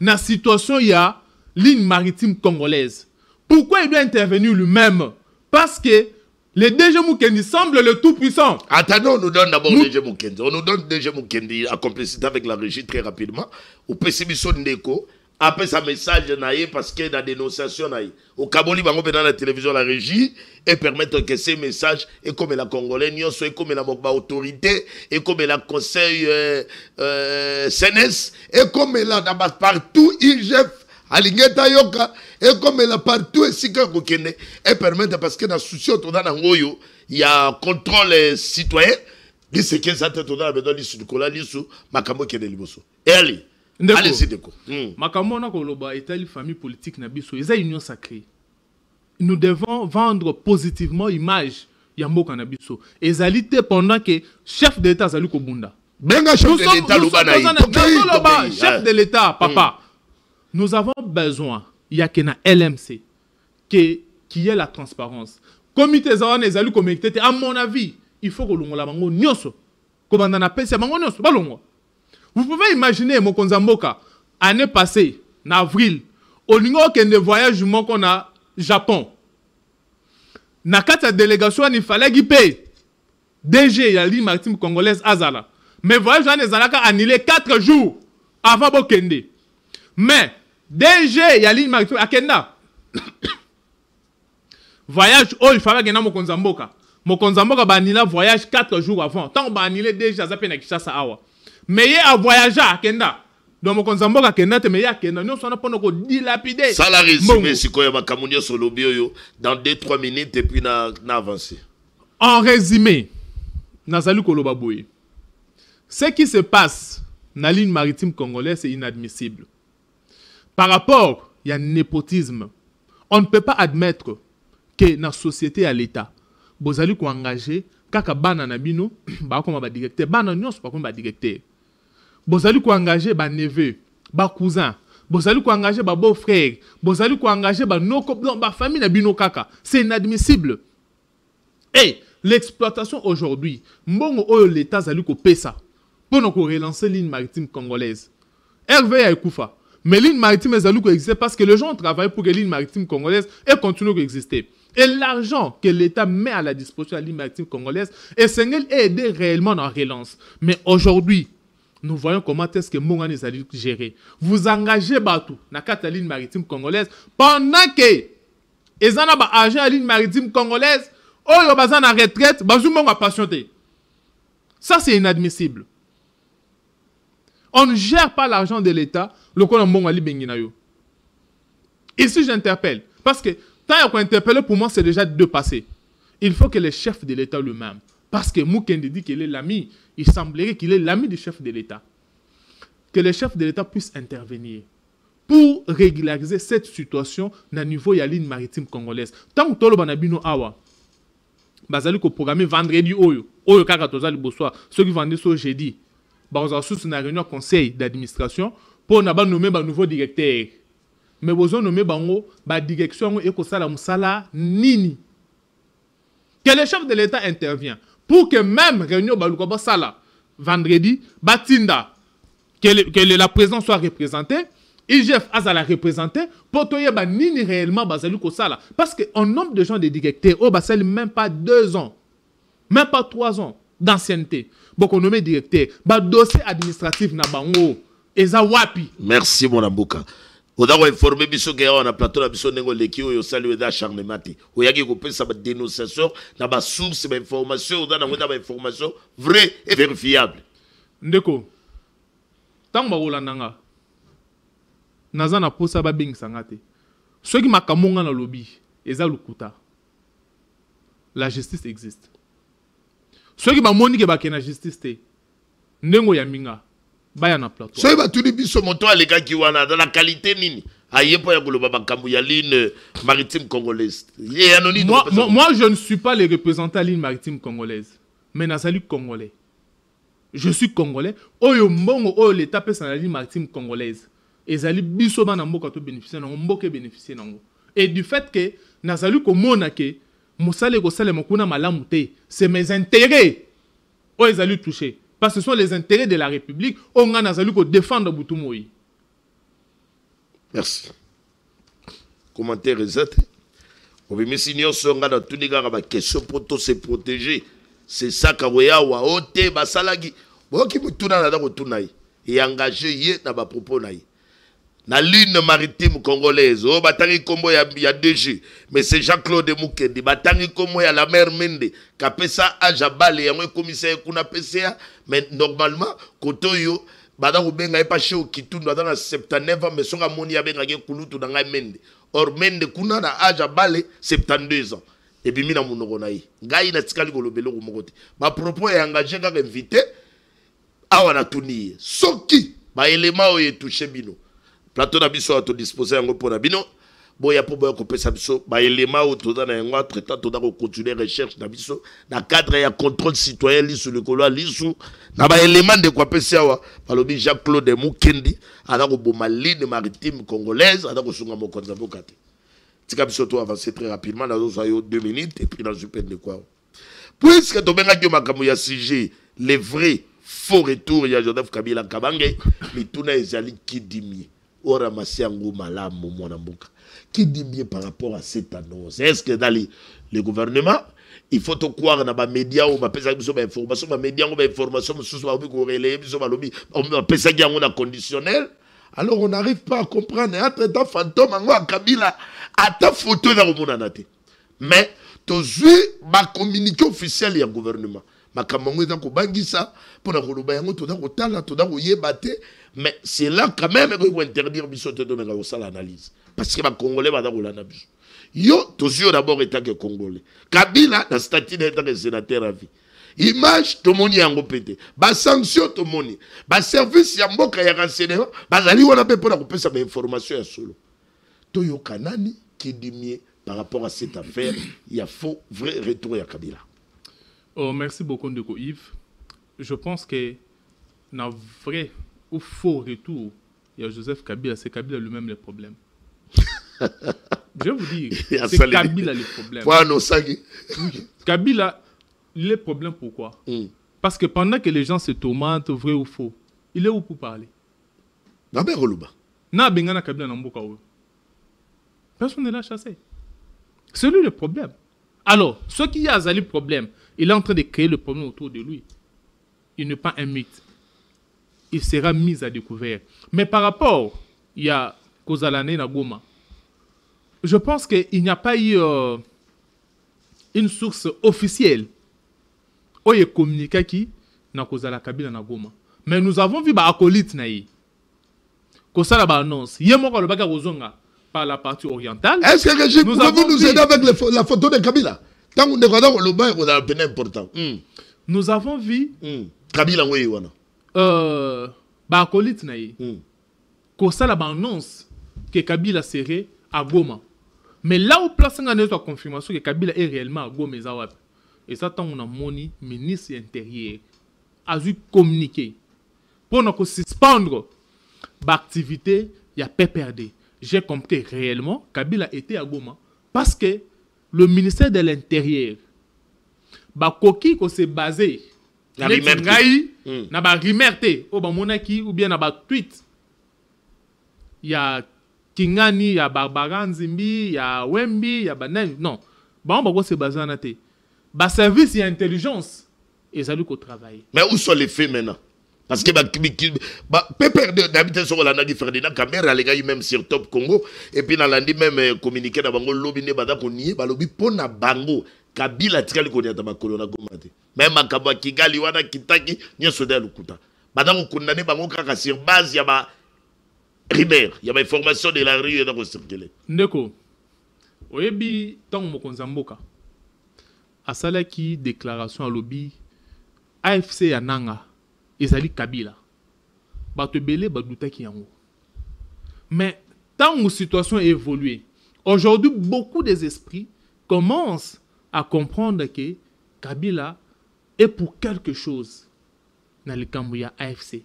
la situation il y a ligne maritime congolaise. Pourquoi il doit intervenir lui-même? Parce que le DG Mukendi semble le tout-puissant. Attendons, on nous donne d'abord DG Mukendi. On nous donne DG Mukendi en complicité avec la régie très rapidement. Au PCB Ndeko, après sa message parce qu'il y a des dénonciations. Au Kaboli, on va dans la télévision, la régie, et permettre que ces messages, et comme la Congolais, et comme la autorité, et comme la conseil CNS, et comme la partout, IGF. Alingeta yoka et comme elle a partout ici que Kokene et permettre parce que dans souci autour d'un ngoyo il y a contrôle citoyen dit ce que ça te donne la besoin du kola lisu makambo kene liboso et allez c'est déco makambo na koloba etali famille politique na biso eza union sacrée nous devons vendre positivement image ya mboka na biso ezalité pendant que chef d'état zali ko bunda benga chef de l'état loba chef de l'état papa. Nous avons besoin, il y a qu'un LMC, qui est la transparence. Comité Zawan et Zalou Comité, à mon avis, il faut que l'on la mango nyoso. Comme on a appelé ça, mango nyoso, balongo. Vous pouvez imaginer, mon Konzamboka, année passée, en avril, au niveau de voyage qu'on a Japon. Dans la délégation, il fallait qu'il paye. DG, la ligne maritime congolaise Azala. Mais voyage, on a annulé 4 jours avant Bokende. Mais, DG, il y a ligne maritime à Kenda. Voyage, oh, il fallait que Mokonzamboka. Mokonzamboka va annuler voyage 4 jours avant. Tant qu'on va annuler déjà, ça peut être Kishasa Awa. Mais il y a un voyageur à Kenda. Donc, Mokonzamboka Kenda, mais il y a Kenda. Nous sommes pas dilapidés. Ça l'a résumé, si quoi, il y a sur le bio, dans 2-3 minutes, et puis on a avancé. En résumé, Nazalou Kolobaboué, ce qui se passe dans la ligne maritime congolaise, c'est inadmissible. Par rapport, il y a un népotisme. On ne peut pas admettre que dans la société à l'État, vous allez engager, kaka bana nabino, ba comme ba directeur, bana nyos pas comme ba directeur. Vous allez engager ba neveu, ba cousin, vous allez engager ba beau-frère, vous allez engager ba ba famille nabino kaka. C'est inadmissible. Et l'exploitation aujourd'hui, mbongo oyo l'État zali ko pesa pour nous relancer ligne maritime congolaise. Hervé Aïkoufa. Mais ligne maritime existe parce que les gens travaillent pour que ligne maritime congolaise et continue d'exister. Et l'argent que l'État met à la disposition de la ligne maritime congolaise est aider réellement dans la relance. Mais aujourd'hui, nous voyons comment est-ce que Mongane est géré. Vous engagez Batou dans la ligne maritime congolaise pendant que les gens ont agent à la ligne maritime congolaise, ils ont besoin de retraite, ils ont patienté. Ça, c'est inadmissible. On ne gère pas l'argent de l'État. Le quoi ici, j'interpelle. Parce que tant qu'on interpelle, pour moi, c'est déjà deux passés. Il faut que le chef de l'État lui-même, parce que Moukende dit qu'il est l'ami, il semblerait qu'il est l'ami du chef de l'État, que le chef de l'État puisse intervenir pour régulariser cette situation au niveau de la ligne maritime congolaise. Tant que tout le monde awa, bazali ko programmer vendredi oyo kaka tozali bosoir, ceux qui vendent ça jeudi, bazali sous une réunion conseil d'administration pour nommer un nouveau directeur. Mais besoin nommer bango ba direction et ko sala musala nini. Que le chef de l'État intervient pour que même réunion baluko sala vendredi batinda que la présidence soit représentée, IGF a la représenter pour toyer ba nini réellement bazali ko sala parce que en nombre de gens de directeurs oh basali même pas 2 ans, même pas 3 ans d'ancienneté. Beaucoup nommé directeur, ba dossier administratif na bango eza wapi. Merci mon amboka. On a informé biso que on a plateau na biso nengo leki oyo salué d'acharnement te. Oyaki ko pesa ba dénonciation na ba source ba information, on a na ba information vraie et vérifiable. Ndeko. Tant ba rolandanga. Naza na posa ba bing sangate. Ceux qui makamonga na lobby, eza lukuta. La justice existe. Ceux qui ba moni ke ba ke na justice te. Ndengo ya minga. Baya na plateau. Soy ba tuni biso moto aleka ki wana dans la qualité nini? Aye po ya koloba bakambu ya ligne maritime congolaise. Moi je ne suis pas le représentant de la ligne maritime congolaise, mais nazali congolais. Je suis congolais. Oyo mbongo oyo l'état pesa na ligne maritime congolaise. Ezali biso bana mboka to bénéficier nango mboka bénéficier nango. Et du fait que nazali ko mona ke musale ko sale mokuna malamu te, c'est mes intérêts. O ezali touché. Parce que ce sont les intérêts de la République. On a défendre Boutoumoui. Merci. Commentaire exact. On veut signer sur la question pour se protéger. C'est ça qu'Aouya ou Aote Basalagi. Bon, qui me tourne à la retournaille. Et engagé na ba propos naï. Na ligne maritime congolaise. Oh, Batangi Kombo y a 2 G. Mais c'est Jean-Claude Moukedi. Batangi Kombo y a la mère Mende. Kapesa Ajabale. Y a un commissaire Kuna PCA. Mais normalement, Kotoyo, Bada Rubenga est pas chez Okitundu dans la 79 ans. Mais son amoni a benga Kulutu dans la Mende. Or Mende Kuna na Ajabale 72 ans. Et puis mina Mounoronaï. Gaï na Tikali Golobelo Rumokote. Ma propos est engagé comme invité. Awana Touni. Soki. Ba élément est touché bino. Plateau na biso à te disposer en pour nabino. Boya pour boya couper sa biso. Ba élément au tout dans un traitant tout dans continuer recherche na biso. Na cadre ya contrôle citoyen li sur le colo li sous. Na ba élément de quoi pesa wa. Palobi Jean-Claude Mukendi. Ana ko boma ligne maritime congolaise. Ana ko sunga mokonza bokate. Tika biso to avancer très rapidement dans 2 minutes et puis dans une peine de quoi. Puisque to benga dio makamu ya sujet les vrais faux retours ya Joseph Kabila Kabange. Mituna ezali kidimi. Ora masiango malamu mwana mbuka. Qui dit bien par rapport à cette annonce? Est-ce que dans le gouvernement, il faut te croire dans les médias ou ma information, les médias ou information, on a conditionnel. Alors on n'arrive pas à comprendre. Entre fantôme, en Kabila, à ta photo dans le monde. Mais tu as ma communiqué officiel du gouvernement. Ma camongue dans Kobangisa pour la Kolobayango, tout dans Kotala, tout dans Koyebate. Mais c'est là quand même qu'il faut interdire Bissote de mettre ça l'analyse. Parce que les Congolais vont dans l'analyse. Yo, tous d'abord état que Congolais. Kabila, la statut d'état que sénateur à vie. Image, tout le monde y a un pété. Bas sanction, tout le monde. Bas service, il y a un bon qui a renseignement. Bas ali, on a pas pour la couper sa information à solo. Toyo Kanani, qui dit mieux par rapport à cette affaire, il y a faux, vrai retour à Kabila. Oh, merci beaucoup, Ndeko Yves. Je pense que dans vrai ou faux retour, il y a Joseph Kabila, c'est Kabila lui-même le problème. Je vais vous dire, c'est Kabila le problème. Kabila, le problème pourquoi? Parce que pendant que les gens se tourmentent, vrai ou faux, il est où pour parler? Personne ne l'a chassé. C'est lui le problème. Alors, ce qui a le problème, il est en train de créer le problème autour de lui. Il n'est pas un mythe. Il sera mis à découvert. Mais par rapport, il y a Kozalane Nagoma. Je pense qu'il n'y a pas eu une source officielle où il communique qui n'a Kozala Kabila Nagoma. Mais nous avons vu acolyte naï. Comme ça, la annonce. Il y a le bac à par la partie orientale. Est-ce que Régis, pouvez-vous nous aider avec la photo de Kabila? Tant qu'on est le bain, on a un peu important. Nous avons vu Kabila, oui, voilà. Acolyte naï. Comme ça, la annonce que Kabila serait à Goma. Mais là où place on a une confirmation que Kabila est réellement à Goma et ça tant on a moni ministre intérieur a dû communiquer pour nous suspendre l'activité il y a PPRD. J'ai compris réellement Kabila était à Goma parce que le ministère de l'Intérieur koki ko s'est basé na rimerte ou bien na tweet. Il y a Kingani, il y a Barbara Nzimbi, il y a Wembi, il y a Banen. Non. On se basé en athée. Service et intelligence. Et ça lui qu'on travaille. Mais où sont les faits maintenant? Parce que PPRD d'habiter sur la Nadi Ferdinand, caméra, les gars, même sur Top Congo. Et puis, dans l'année même communiqué dans Bango, lobby ne bada qu'on y est, lobby pona Bango. Kabila tirali ko nyata makolo na gomate. Même akaba Kigali wana kitaki nyeso da lukuta. Bada ko condamné Bango kaka sur base ya ba Rimer, il y a ma information de la rue dans le circuler. Ndeko, oyebi tant mokonza mboka. Asala ki déclaration à lobby AFC yananga ezali Kabila. Ba te belé ba douta ki yango. Mais tant que la situation a évolué, aujourd'hui beaucoup des esprits commencent à comprendre que Kabila est pour quelque chose dans le Cambouya AFC.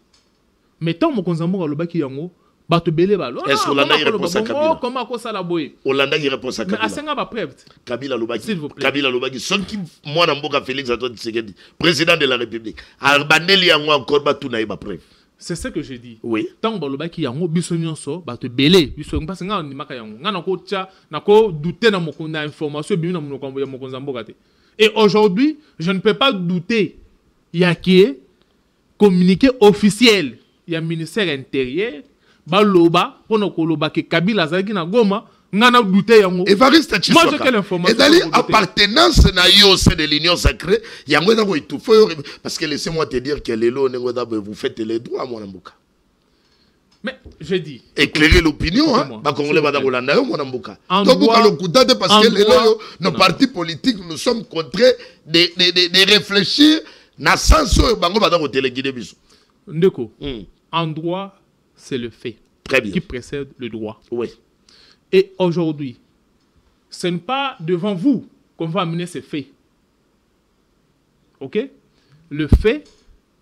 Mais tant que mokonza mboka loba ki yango est-ce que Hollanda répond à Kabila? Comment ça la boye? Hollanda répond à Kabila. Mais à Senga va preuve. Kabila Lobaki. S'il vous plaît. Kabila Lobaki. Son qui moi n'amboka Félix Antoine Tshisekedi, président de la République. Arbaneli yango encore batu na iba preuve. C'est ce que j'ai dit. Oui. Tant que Lobaki yango biso nyonso ba te belé biso parce que nga on maka yango. Nga nako tcha nako douter na mokonda information bi na mokonda ya mokonza mboka te. Et aujourd'hui, je ne peux pas douter il y a qui communiqué officiel, il y a ministère intérieur baloba pono koloba ke Kabila zaki na Goma ngana douter yango. Evariste Tshisekedi. Moi j'ai quelle information? Et d'aller appartenance na yo au sein de l'Union sacrée, yango na ko étouffer parce que laissez-moi te dire que les lots vous faites les droits mon amboka. Mais j'ai dit éclairer l'opinion hein ba congolais ba Holanda yo mon amboka. Donc vous le coudade parce que les lots nos partis politiques nous sommes contraints de réfléchir na sens bango ba ko téléguider biso. Ndeko. En droit c'est le fait qui précède le droit. Oui. Et aujourd'hui, ce n'est pas devant vous qu'on va amener ces faits. Ok? Le fait,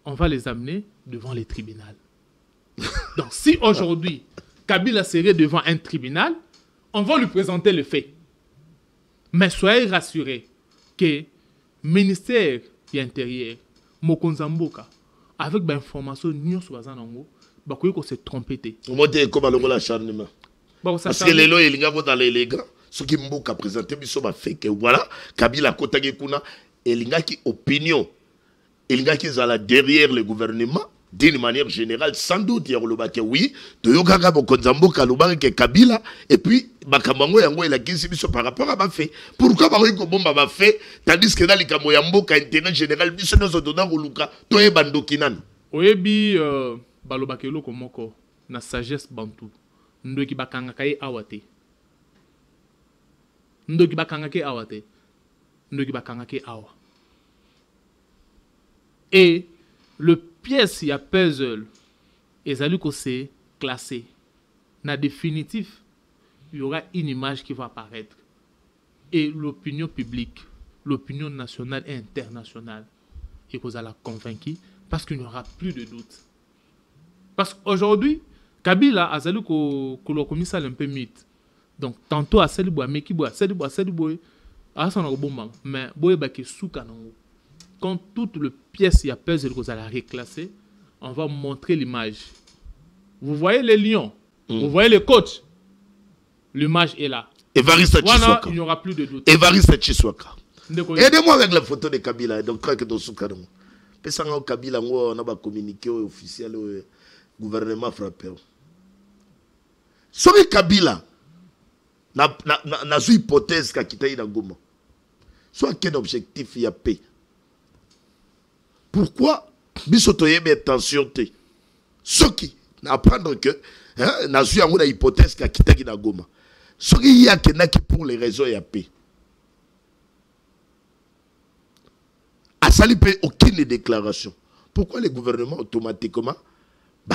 on va les amener devant les tribunaux. Donc, si aujourd'hui, Kabila serait devant un tribunal, on va lui présenter le fait. Mais soyez rassurés que le ministère de l'Intérieur, Mokonza Mboka, avec l'information, nous sommes on s'est trompé. Comment dire comme l'acharnement? Parce que les lois, ils vont dans les grands. Ce qui m'a présenté, ils sont fait que voilà, Kabila Kotage Kuna, il y a qui opinion, il y a qui sont derrière le gouvernement, d'une manière générale, sans doute, il y a le bac oui, de Yogaga Bokonzambo Kaluba que Kabila, et puis Bakamango Yango et la Gizibiso par rapport à ma fait. Pourquoi Bariko Bomba m'a fait, tandis que dans les Kamoyambo, qui a intérêt général, Biso nous donnant au Luka, Toye Bandokinan. Oyebi, Balobakelo Komoko, na sagesse bantou. Ndoki bakanga ye awate. Ndoki bakanga ke awate. Ndoki bakanga ke awa. Et le pièce y a puzzle et ça lui que c'est classé. Na définitif, il y aura une image qui va apparaître. Et l'opinion publique, l'opinion nationale et internationale, et vous allez la convaincre parce qu'il n'y aura plus de doute. Parce qu'aujourd'hui, Kabila a salué que le commissaire un peu mythe. Donc, tantôt à celle bois, mais qui boit, celle bois, à son bon mais boy baki souka nango. Quand toute le pièce y a peur que vous allez reclasser, on va montrer l'image. Vous voyez les lions, vous voyez les coachs. L'image est là. Evariste Tshisekedi. Il n'y aura plus de doute. Evariste Tshisekedi. Aidez-moi avec la photo de Kabila. Donc, crois que dans ce cas, on Kabila, on a communiqué officiel au gouvernement frappé. Soki Kabila na une hypothèse qu'a quitté dans Goma. Soit quel objectif il y a paix. Pourquoi biso toyebe attention te soki na apprendre que na zui yango na hypothèse ka kitaki na Goma soki ya kenaki pour les raisons ya paix asali pe aucune déclaration. Pourquoi le gouvernement automatiquement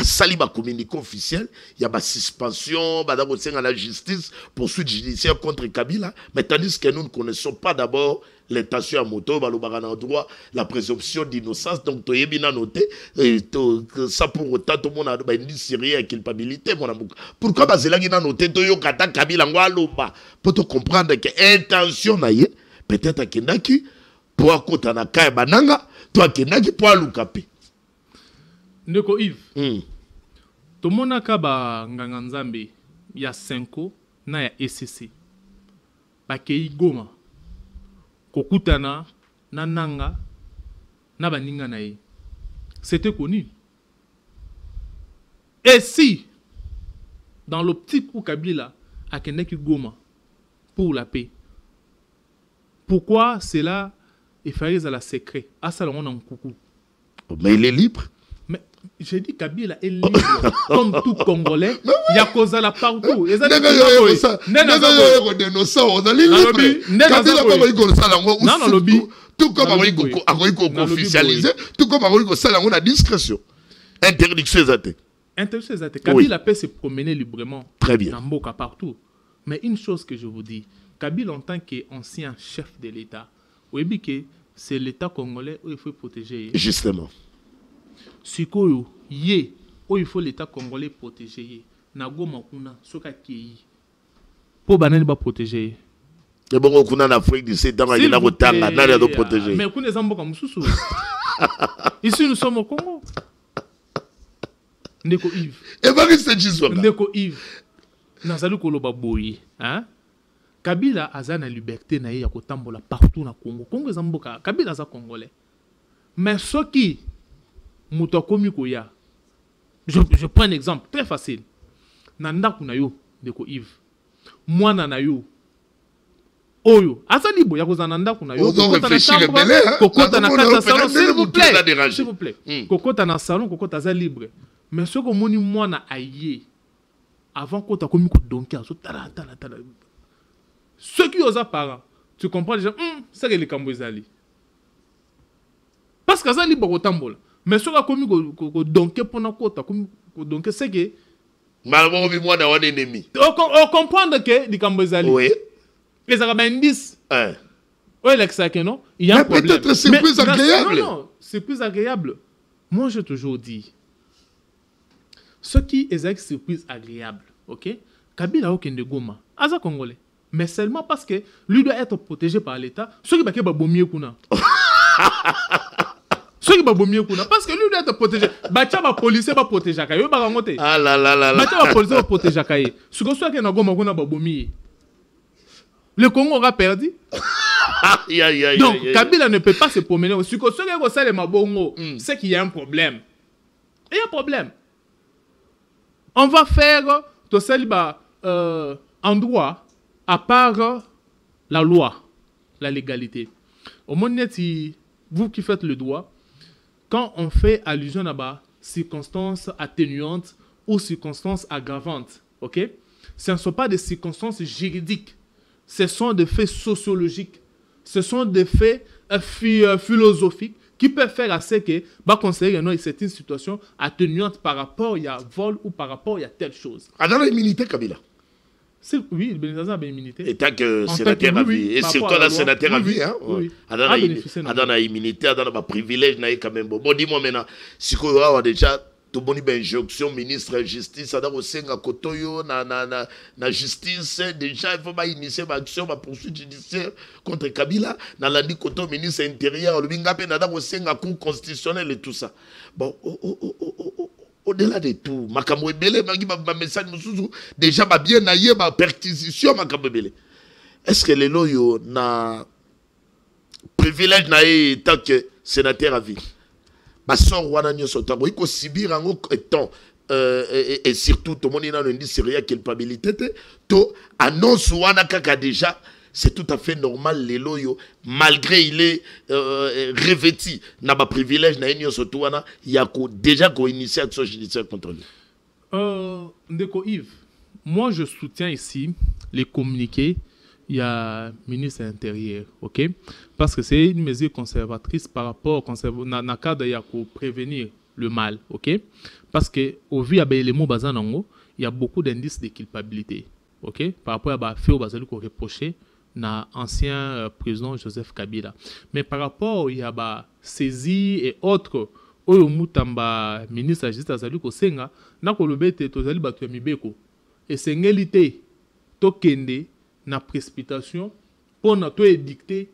sali ba communiqué officiel, il y a ba suspension, ba d'abord à la justice, poursuite judiciaire contre Kabila, mais tandis que nous ne connaissons pas d'abord l'intention à moto, ba le droit, la présomption d'innocence, donc to yebina noté, ça pour autant tout le monde a une série culpabilité, mon amour. Pourquoi ba zelagi na noté to yo kata Kabila ngwa loba, pour te comprendre que intention na ye, peut-être akendaki pour akota na kaya bananga, to akendaki pour alukapi. Ndeko Yves, tomona kaba nganga nzambe ya Senko na ya ECC bakei Goma kokutana na nanga na baninga na ye, c'était connu. Et si dans l'optique où Kabila a keneki Goma pour la paix, pourquoi cela est fait à la secret à salon en coucou? Mais il est libre. Mais j'ai dit Kabila est libre comme tout Congolais. Il y a cause à la partout. Il y a tout comme officialisé, tout comme la discrétion. Interdiction exacte. Interdiction exacte. Kabila peut se promener librement. Très bien. Dans Mboka partout. Mais une chose que je vous dis, Kabila en tant qu'ancien chef de l'État, c'est l'État congolais où il faut protéger. Justement. Sikoyo ye où il faut l'État congolais protéger na Goma kuna soka kei po banani ba protéger et bon kuna en Afrique du Sud dans la rotanga na les protéger mais kuna zamboka mususu ici nous sommes au Congo. Ndeko Yves et va rester juste là. Ndeko Yves nazali koloba boyi hein Kabila azana liberté na ye ya kotambola partout na Congo. Congo zamboka Kabila za congolais mais soki Mutokomi koya. Je prends un exemple très facile. Nanda kunayo Ndeko Yves. Mwana na yo. Oyo. Asali boya ko zananda kunayo. Kokota na chambre. Kokota na kata salon s'il vous plaît. S'il vous plaît. Kokota na salon, kokota za libre. Mais ce que moni mwana aye avant kota komi ko donker so tala. Ceux qui osent parents, tu comprends déjà c'est que les Kambozali. Parce que ça libre ko tambola. Mais ce qui est donc pour nos côtes, donc c'est que. Malheureusement, moi, on est ennemi. On comprend que les Cambozali. Oui. Les Arabes oui, non. Il y a un problème. Peut-être c'est plus agréable. Non, c'est plus agréable. Moi, j'ai toujours dit. Ce qui est plus agréable, ok? Kabila Okende Goma, Aza Congolais. Mais seulement parce que lui doit être protégé par l'État. Ce qui est bombier kuna. Ceux qui sont parce que lui doit être protégé. Bacha va policier va protéger Kaye. Ah là là là là. Bacha va policier va protéger Kaye. Ce que soit que na goma kuna babomi. Le Congo aura perdu. Donc Kabila ne peut pas se promener. Ce que soit que ça les mabongo, c'est qu'il y a un problème. Il y a un problème. On va faire tout ça en droit à part la loi, la légalité. Au moins vous qui faites le droit, quand on fait allusion à circonstances atténuantes ou circonstances aggravantes, ok? Ce ne sont pas des circonstances juridiques, ce sont des faits sociologiques, ce sont des faits philosophiques qui peuvent faire assez que considérer que c'est une situation atténuante par rapport à vol ou par rapport à telle chose. Dans l'immunité, Kabila. Oui, il bénéficie de l'immunité. Et tant que sénateur à vie. Et surtout la sénateur à vie. Dans l'immunité, dans le privilège, quand même. Bon, dis-moi maintenant, si on a déjà tout bon injonction, ministre de la justice, dans le Sénat, Kotoyo, na justice, déjà, il faut initier une action, une poursuite judiciaire contre Kabila. Dans l'andi Koto, ministre intérieur, le Bingapé, dans le Sénat, cour constitutionnelle et tout ça. Bon, au-delà de tout, makambo ebele ma message mususu déjà ba bien naie ba perquisition makambo ebele. Est-ce que les loyo na privilège naie tant que sénateur à vie ba sort wana nyoso tango iko subir ngo étant et surtout tout le monde n'a pas dit sérieux culpabilité to annonce wana kaka déjà c'est tout à fait normal les loyo malgré il est revêtu n'a pas privilège na union surtout il y a déjà qu'on initié action judiciaire contre lui. Ndeko Yves, moi je soutiens ici les communiqués. Il y a ministre de l'Intérieur, ok? Parce que c'est une mesure conservatrice par rapport au cadre de prévenir le mal, ok? Parce qu'au vu des éléments bazanango, il y a beaucoup d'indices de culpabilité, ok? Par rapport à fait au bazali qu'on reprochait na ancien président Joseph Kabila. Mais par rapport il y a saisie et autres, oyo mutamba ministre de la Justice azali ko senga na ko lobete tozali batu ya mibeko. Et sengelité tokende na précipitation pour na to édicter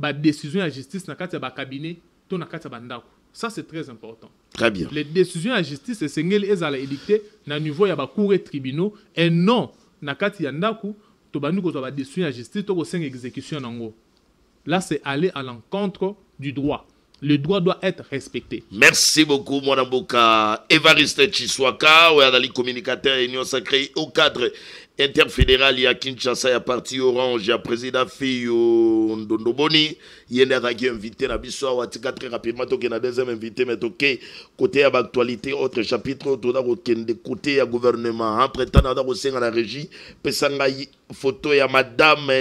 ba décision de la justice na kati ya ba cabinet to na kati ya bandako. Ça c'est très important. Très bien. Les décisions de la justice c'est sengeli ezala édicter na niveau ya ba cour et tribunaux et non na kati ya ndako to bandu ko ba décision de la justice to ko senga exécution nango. Là c'est aller à l'encontre du droit. Le droit doit être respecté. Merci beaucoup, mon amboka. Évariste Chiswaka, ouadali communicateur Union Sacrée au cadre interfédéral, il y a Kinshasa, il y a parti Orange, il y a président Fiyo Ndondoboni, il y a un invité, très rapidement, il y a un deuxième invité, mais côté de l'actualité, autre chapitre, côté du gouvernement, entre-temps, il y a la régie, il photo, il y a madame,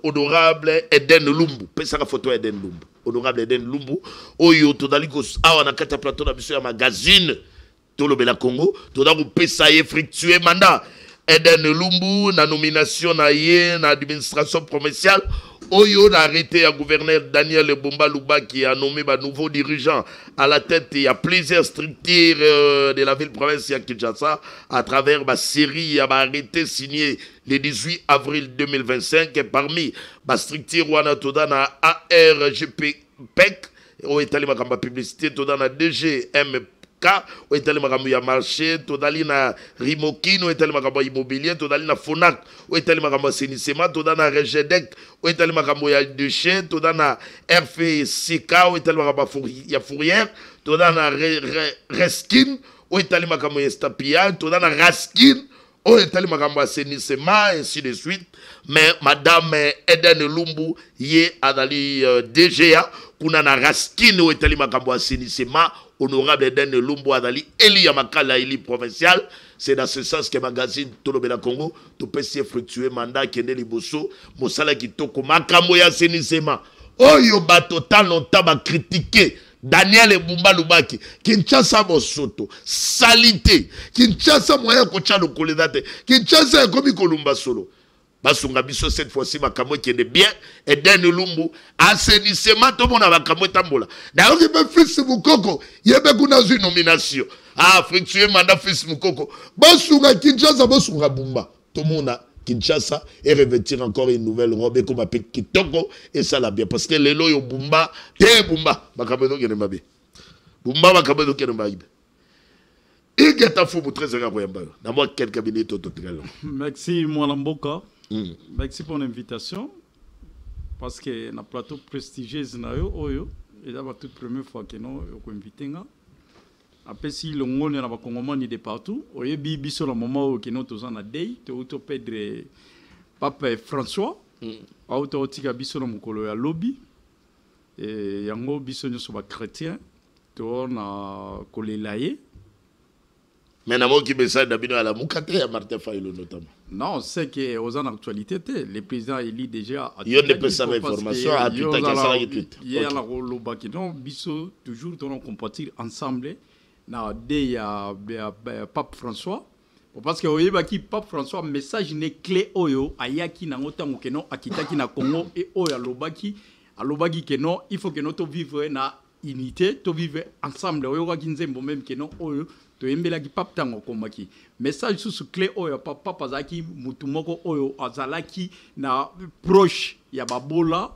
honorable Eden Lumbu, pesa photo Eden Lumbu, honorable Eden Lumbu, oyo todali ko awa na kata plateau na biso ya magazine tolo bela Congo, todali ko pesa effectuer mandat Eden Lumbu na nomination na ye na administration provinciale. Oyo a arrêté à gouverneur Daniel Bomba Luba qui a nommé un nouveau dirigeant à la tête. Il y a plusieurs structures de la ville-province de Kinshasa à travers ma série. Il y a arrêté signé le 18 avril 2025. Et parmi ma structure, on a tout dans la ARGPEC, où est allé ma publicité, tout dans la DGMP. Où est allé ma marché, tout dans la Rimokin, où est allé ma immobilier, tout dans la Fonac, où est allé ma assainissement, tout dans la Regedec, où est allé ma déchets, tout dans la RFCK, où est allé ma Fourrière, tout dans la Reskin, où est allé ma Estapia, tout dans la Raskin, où est allé ma assainissement, ainsi de suite. Mais madame Eden Lumbu, yé adali DGA, kuna na Raskin, où est allé ma assainissement, honorable Eden Lumbu adali Eli Yamakala Eli provincial. C'est dans ce sens que magazine Tolo Bela Congo tout peut se fructuer mandat kende liboso mosala kitoko makambo ya senisema oyo bato tant longtemps ba critiquer Daniel Bumba Lubaki Kinshasa bosoto salité Kinshasa moyen ko tcha le koledate Kinshasa komi kolumba solo basunga biso cette fois-ci makambo kende bien Eden Lumbu assainissement to mona makambo tambola d'ailleurs il me fils Mukoko yebe kuna une nomination ah fructuer mandat fils Mukoko basunga Kinshasa basunga Bumba to mona Kinshasa et revêtir encore une nouvelle robe comme appelle Kitoko et ça la bien parce que les loyo Bumba te Bumba makambo kende mabe Bumba makambo kende mabe. Et que ta fou pour très agréable dans moi quelques minutes au total. Merci mon amboka. Merci pour l'invitation. Parce que na plateau prestigieux nayo oyo et la toute première fois que nous invité nga. Après si le monde na ba Congolais de partout, oye biso le moment où que nous tous en a day, te auto pedre Papa François, auto tika biso na mukolo ya lobby et yango biso nyoso ba chrétien, to na kolelaye. Mais n'amo qui message d'abino à la Moukate à Martin Fayolo notamment. Non, c'est que aux en actualité, le président élit déjà. Il y a des personnes d'information à tout à l'heure. Il y a la Rolobaki. Donc, biso toujours nous compatir ensemble. Na il y a Pape François. Parce que oui, Pape François message n'est clé oyo ayaki na ngotango que non akitaki na Congo et oyo alobaki que non il faut que nous vivre na unité, to vivre ensemble. Oyo wakinzembo même que non oyo to yembela ki pap tango komaki message sous clé oyo papa pazaki mutumoko oyo azalaki na proche ya babola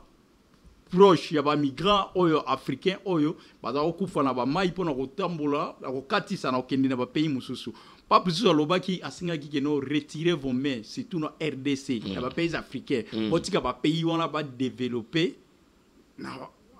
proche ya ba migrant oyo africain oyo bazako kufa na ba mai pona kotambola akokatisa na okende na ba pays mususu papa sous alobaki asingaki que no retirer vos mains surtout na RDC na ba pays africains otika ba pays wana ba développer na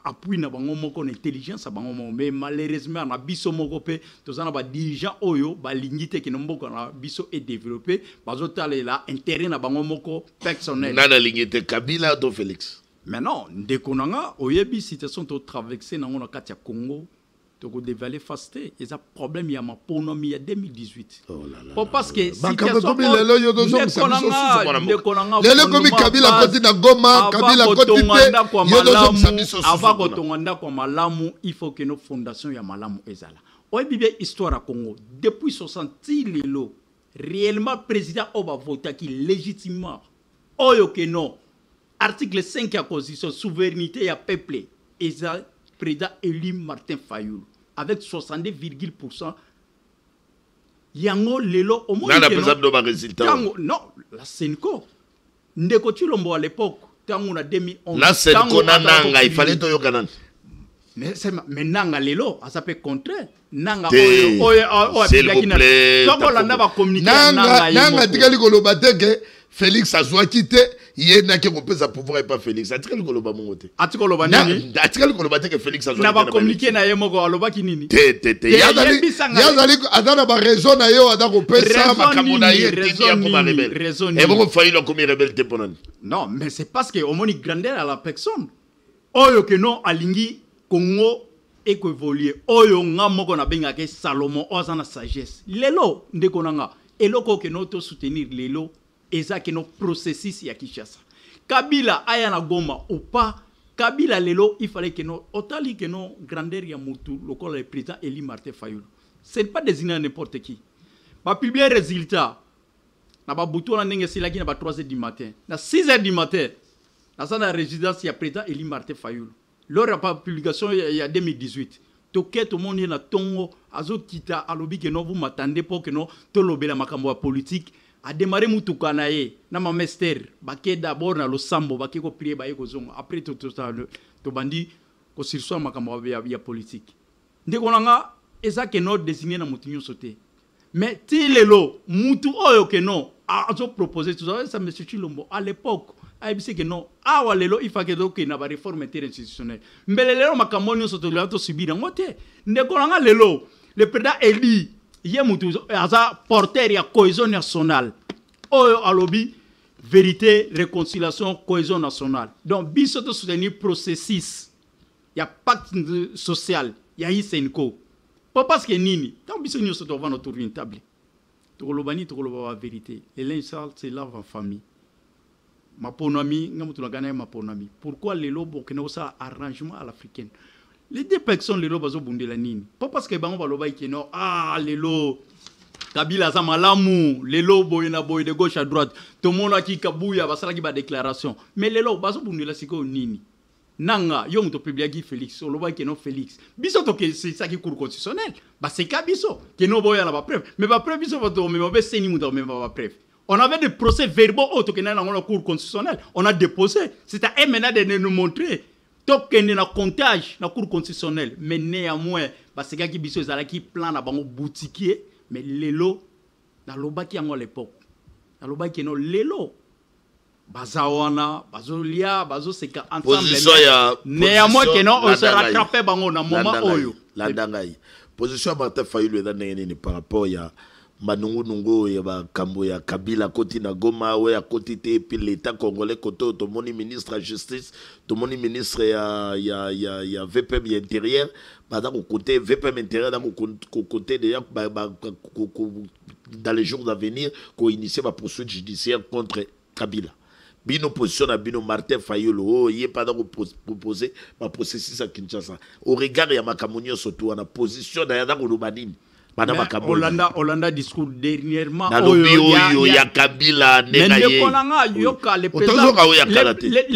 appui na bango moko na intelligence bango moko mais malheureusement na biso moko pe tozana ba dirigeant oyo ba lingite ki mboka na biso est développé bazo talela intérêt na bango moko personnel nana lingite Kabila do Félix maintenant ndeko nanga oyebi situation to traverser nango na kati ya Congo to dévaler fasté et ça problème ya maponomi ya 2018 oh là là parce que situation lelo yo do ndeko nanga lelo komi Kabila koti na Goma Kabila koti te yo do sambiso avant ko tonga kwa malamu il faut que nos fondations ya malamu ezala oyebi bien histoire à Congo depuis 60 lelo réellement président oba voté qui légitimement oyo que non article 5 de la constitution souveraineté ya peuple eza président élu Martin Fayulu avec 62,%. Yango lelo au moins non la Senko ndeko Chilombo à l'époque tango na 2011 la Senko nanga il fallait to yokanan mais nanga lelo ça peut contraire nanga s'il vous plaît nanga tikali koloba teke Félix azwa quitté yena ke kopesa pouvoir et pas Félix atikali koloba mongote atikoloba nini atikali koloba te que Félix azwa na ba communiquer na ye moko aloba kinini yazali adana ba raison na yo ada kopesa makambo na ye tiki ya koma rebelle et bon failli comme rebelle te ponani non mais c'est parce que au moni grandeur à la personne oyo que non alingi Congo et que évoluer oyo nga moko na benga ke Salomon ozana sagesse lelo ndeko nanga eloko que no to soutenir lelo eza que no processus ya Kinshasa Kabila aya na Goma ou pas Kabila lelo il fallait que no otali que no grandeur ya mutu lokola le président Eli Martin Fayulu c'est pas désigner n'importe qui ba publier résultat na ba butu na ndenge sila ki na ba 3h du matin na 6h du matin na sa na résidence ya président Eli Martin Fayulu lors de la publication il y a 2018 tout le monde na tongo azo kita alobi que no vous m'attendez pour que no to lobela makambo politique a démarré mutuka na ye na mamester bake d'abord na losambo bake ko prier ba ye ko zonga après to bandi ko sursoir makambo ya politique ndeko nanga eza que no désigner na mutu nyonso te mais ti lelo mutu oyo que no azo proposer tout ça monsieur Chilombo à l'époque a dit que non awa lelo il faut que donc na ba réforme interinstitutionnelle mbele lelo makambo nyonso to la to subira ngote ndeko nanga lelo le président Eli yemutu aza porteur ya cohésion nationale oyo alobi vérité réconciliation cohésion nationale donc biso to soutenir processus ya pacte social ya Senko pas parce que nini tant biso nyonso to vana autour d'une table to kolobani to koloba vérité et linge sale c'est lave en famille maponami ngamutu na gana maponami pourquoi les lobos que nous ça arrangement à l'africaine les deux personnes les lobos bundela nini pas parce que bango baloba ikeno les lobos Kabila za malamu les lobos na boy de gauche à droite tout le monde qui kabuya basala ki ba déclaration mais les lobos bazo bundela siko nini nanga yo muto publier qui Félix oloba ikeno Félix biso to que c'est ça qui cour constitutionnel ba c'est kabiso que no boya na ba preuve mais ba preuve biso to me ba seni muto me ba preuve. On avait des procès verbaux au cour constitutionnel. On a déposé. C'est à eux maintenant de nous montrer. Tant qu'il y a un comptage dans la cour constitutionnelle. Mais néanmoins, parce que les gens qui plan dans les boutiques, mais les lots, dans l'oba qui à l'époque, dans l'oba qui est les lots. Bazawana, Bazolia, Bazo c'est ensemble. Néanmoins, on se rattrape dans le moment où. Landangaï. Position à Martin Fayulu par rapport à Manungu nungo ya ba kambo ya Kabila koti na Goma we ya koti te puis l'état congolais koto to moni ministre de justice to moni ministre ya VPM intérieur ba da côté VPM intérieur da côté déjà dans les jours à venir ko initier ma poursuite judiciaire contre Kabila bino position na bino Martin Fayulu yé pas da proposer ma processus à Kinshasa au regard ya makamonio surtout na position da ya da Lubanini Hollanda discours dernièrement il y a Kabila le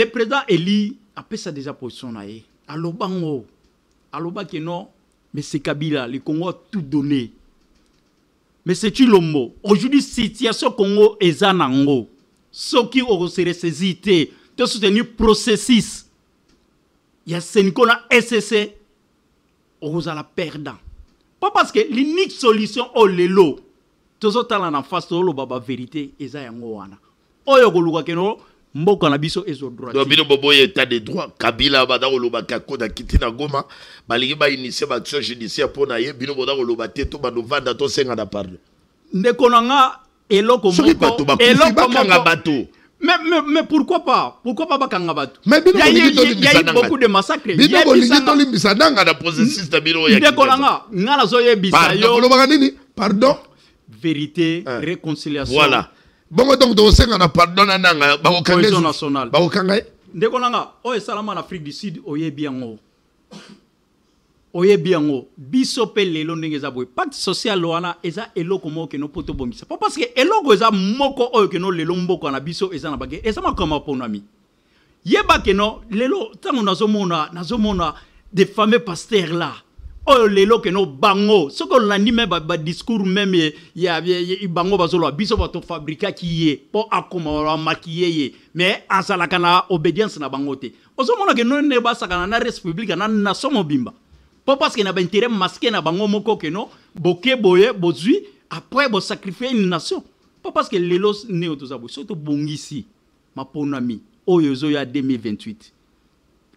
président Eli a fait ça déjà position aloba que non mais c'est Kabila le Congo a tout donné mais c'est Chilombo aujourd'hui situation Congo est zanango ce qui ont se ressaisi de soutenir processus il y a Senko na SSC on la perdant. Pas parce que l'unique solution au lelo, tout ça en face de la vérité, et ça yango wana. Oyo goluka keno mboka na biso ezo droit donc bino bobo état de droit Kabila bada koloba kako na kiti na Goma balingi ba initier ba action judiciaire pona ye bino boda koloba te to banovanda to senga na pardon ndeko nanga eloko moko bakanga bato mais pourquoi pas bakanga bato mais il y a eu beaucoup de massacres bino bolingi to limbisa nanga na processus ta bino ya ndeko nanga ngala zo yebisa yo koloba nini pardon vérité réconciliation voilà bongo donc to senga na pardon nanga cohésion nationale bakanga ndeko nanga o salama en Afrique du Sud oyebi yango biso pe lelo ndenge za boye pacte social wana eza eloko moko ke no poto bomisa parce que eloko eza moko oyo ke no lelo mboko na biso eza na bage eza makama ponami yeba ke no lelo tango nazomona des fameux pasteurs là oyo lelo ke no bango soko landi me ba discours même ya bango bazolo biso bato fabriquer ki ye po akoma maquiller ye mais azalaka na obédience na bango te ozomona ke no ne basaka na république na nation mobimba parce qu'il y a un intérêt masqué na bango moko que non boké boye bozui après bo sacrifier une nation pas parce que les los ne otozabu surtout bongisi ma ponami oyozo ya 2028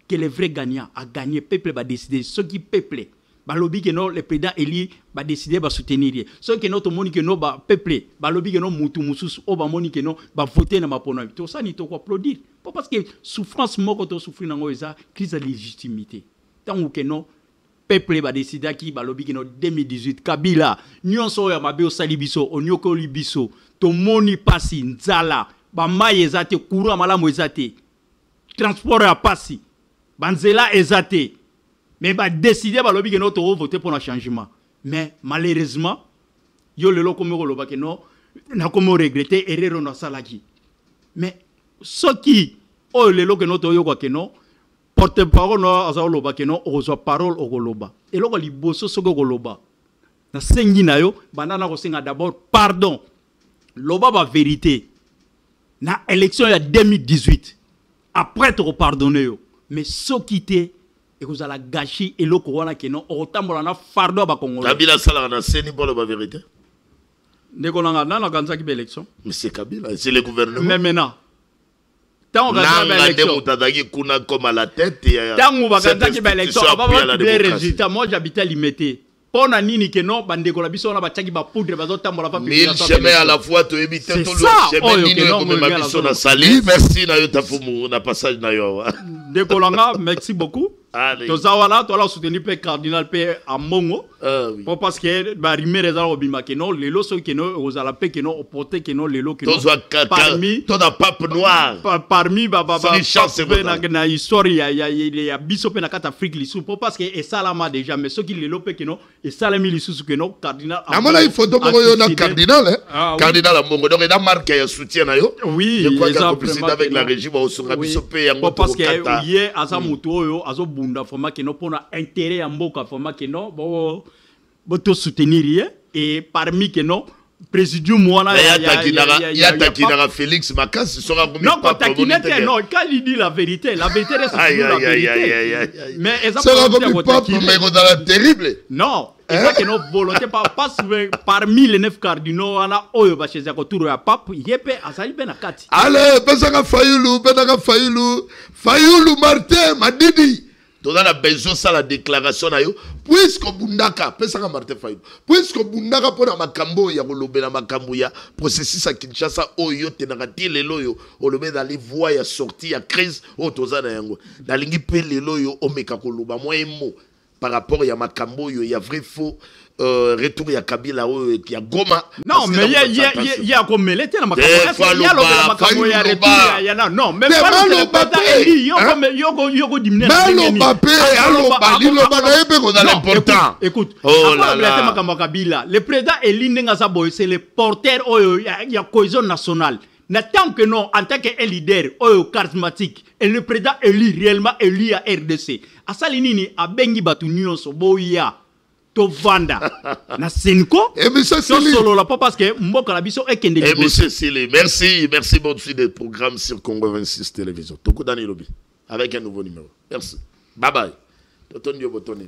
que le vrai gagnant a gagné peuple va décider ce qui peuple ba lobby que non le président Eli va décider va soutenir ce que notre moni que non ba peuple ba lobby que non mutu mususu o ba moni que non ba voter na ma ponami tout ça ni to ko applaudir pas parce que souffrance moko to souffrir nango eza crise de légitimité tant que non peuple va décider qui va lobby en 2018 Kabila nyonso ya mabe o salibiso onyoko libiso to moni pasi nzala ba maye ezate courant malamu ezate transport ya pasi banzela ezate mais va décider ba lobby no to voter pour un changement mais malheureusement yo lelo comme ko que non na comme regretter erreur na salaki mais ce qui o lelo que no to yo que non porte-parole no azaloba ke no ozo parole ogoloba eloko liboso soko goloba na sengi na yo banana ko senga d'abord pardon loba ba vérité na élection ya 2018 après te pardonner yo mais soki te et vous ala gâcher eloko wana ke no otambola na fardo ba Congolais Kabila sala na seni pour la vérité ndeko na ganza ki élection mais c'est Kabila c'est le gouvernement mais maintenant tant comme à la tête résultat moi j'habitais limité pona nini ke no bande ko la biso na bataki ba poudre bazo tambola pa mille chemins à la fois to éviter tout le chemin nini ko ma biso na sali merci na yo tafumu na passage na yo Dekolanga merci beaucoup tozawala to la soutenir pe cardinal pe amongo parce que ba rimere za obima ke no lelo so ke no ozala pe ke no opote ke no lelo ke no parmi to da pape noir parmi na histoire ya biso pe na kata Afrique lisu parce que et salama déjà mais ce qui lelo pe ke no et salami lisu ke no cardinal amona il faut to ko yo na cardinal cardinal amongo donc il a marqué un soutien na yo oui je crois que avec la régime au sunga biso pe yango parce que hier aza mutu oyo azo bunda format que non pour intérêt ya mboka format que non bo to soutenir et parmi que non présidium wana ya takina Félix Makasi sera comme non takinete non quand il dit la vérité reste la vérité mais exactement mais dans la terrible non et ça que non volonté pas parmi les 9 cardinaux wana oyo ba chez ko tour ya pape yepe azali ben akati allez pesaka Fayulu Martin Madidi dans la besoin ça la déclaration na yo puisque bundaka pesaka Martin Fayulu puisque bundaka pona makambo ya kolobela makambo ya processus à Kinshasa oyo tenaka lelo yo olobe dans les voies ya sortie ya crise o tozana yango dalingi pe lelo yo omeka koloba moyemo par rapport ya makambo yo ya vrai faux retour ya Kabila qui a Goma non mais il y a comme melete na makambo ya makambo ya retour ya non mais pas le président Eli yoko diminer écoute oh là là makambo Kabila le président Eli ndenga sa boy c'est le porteur ya cohésion nationale na tant que non en tant que leader charismatique et le président Eli réellement Eli à RDC asali nini abengi batu nyonso boya to vanda na senko et monsieur Sili solo la pas parce que mboka la biso ekende et monsieur Sili merci bon suite des programmes sur Congo 26 télévision toko dani lobi avec un nouveau numéro merci bye bye totonio botoni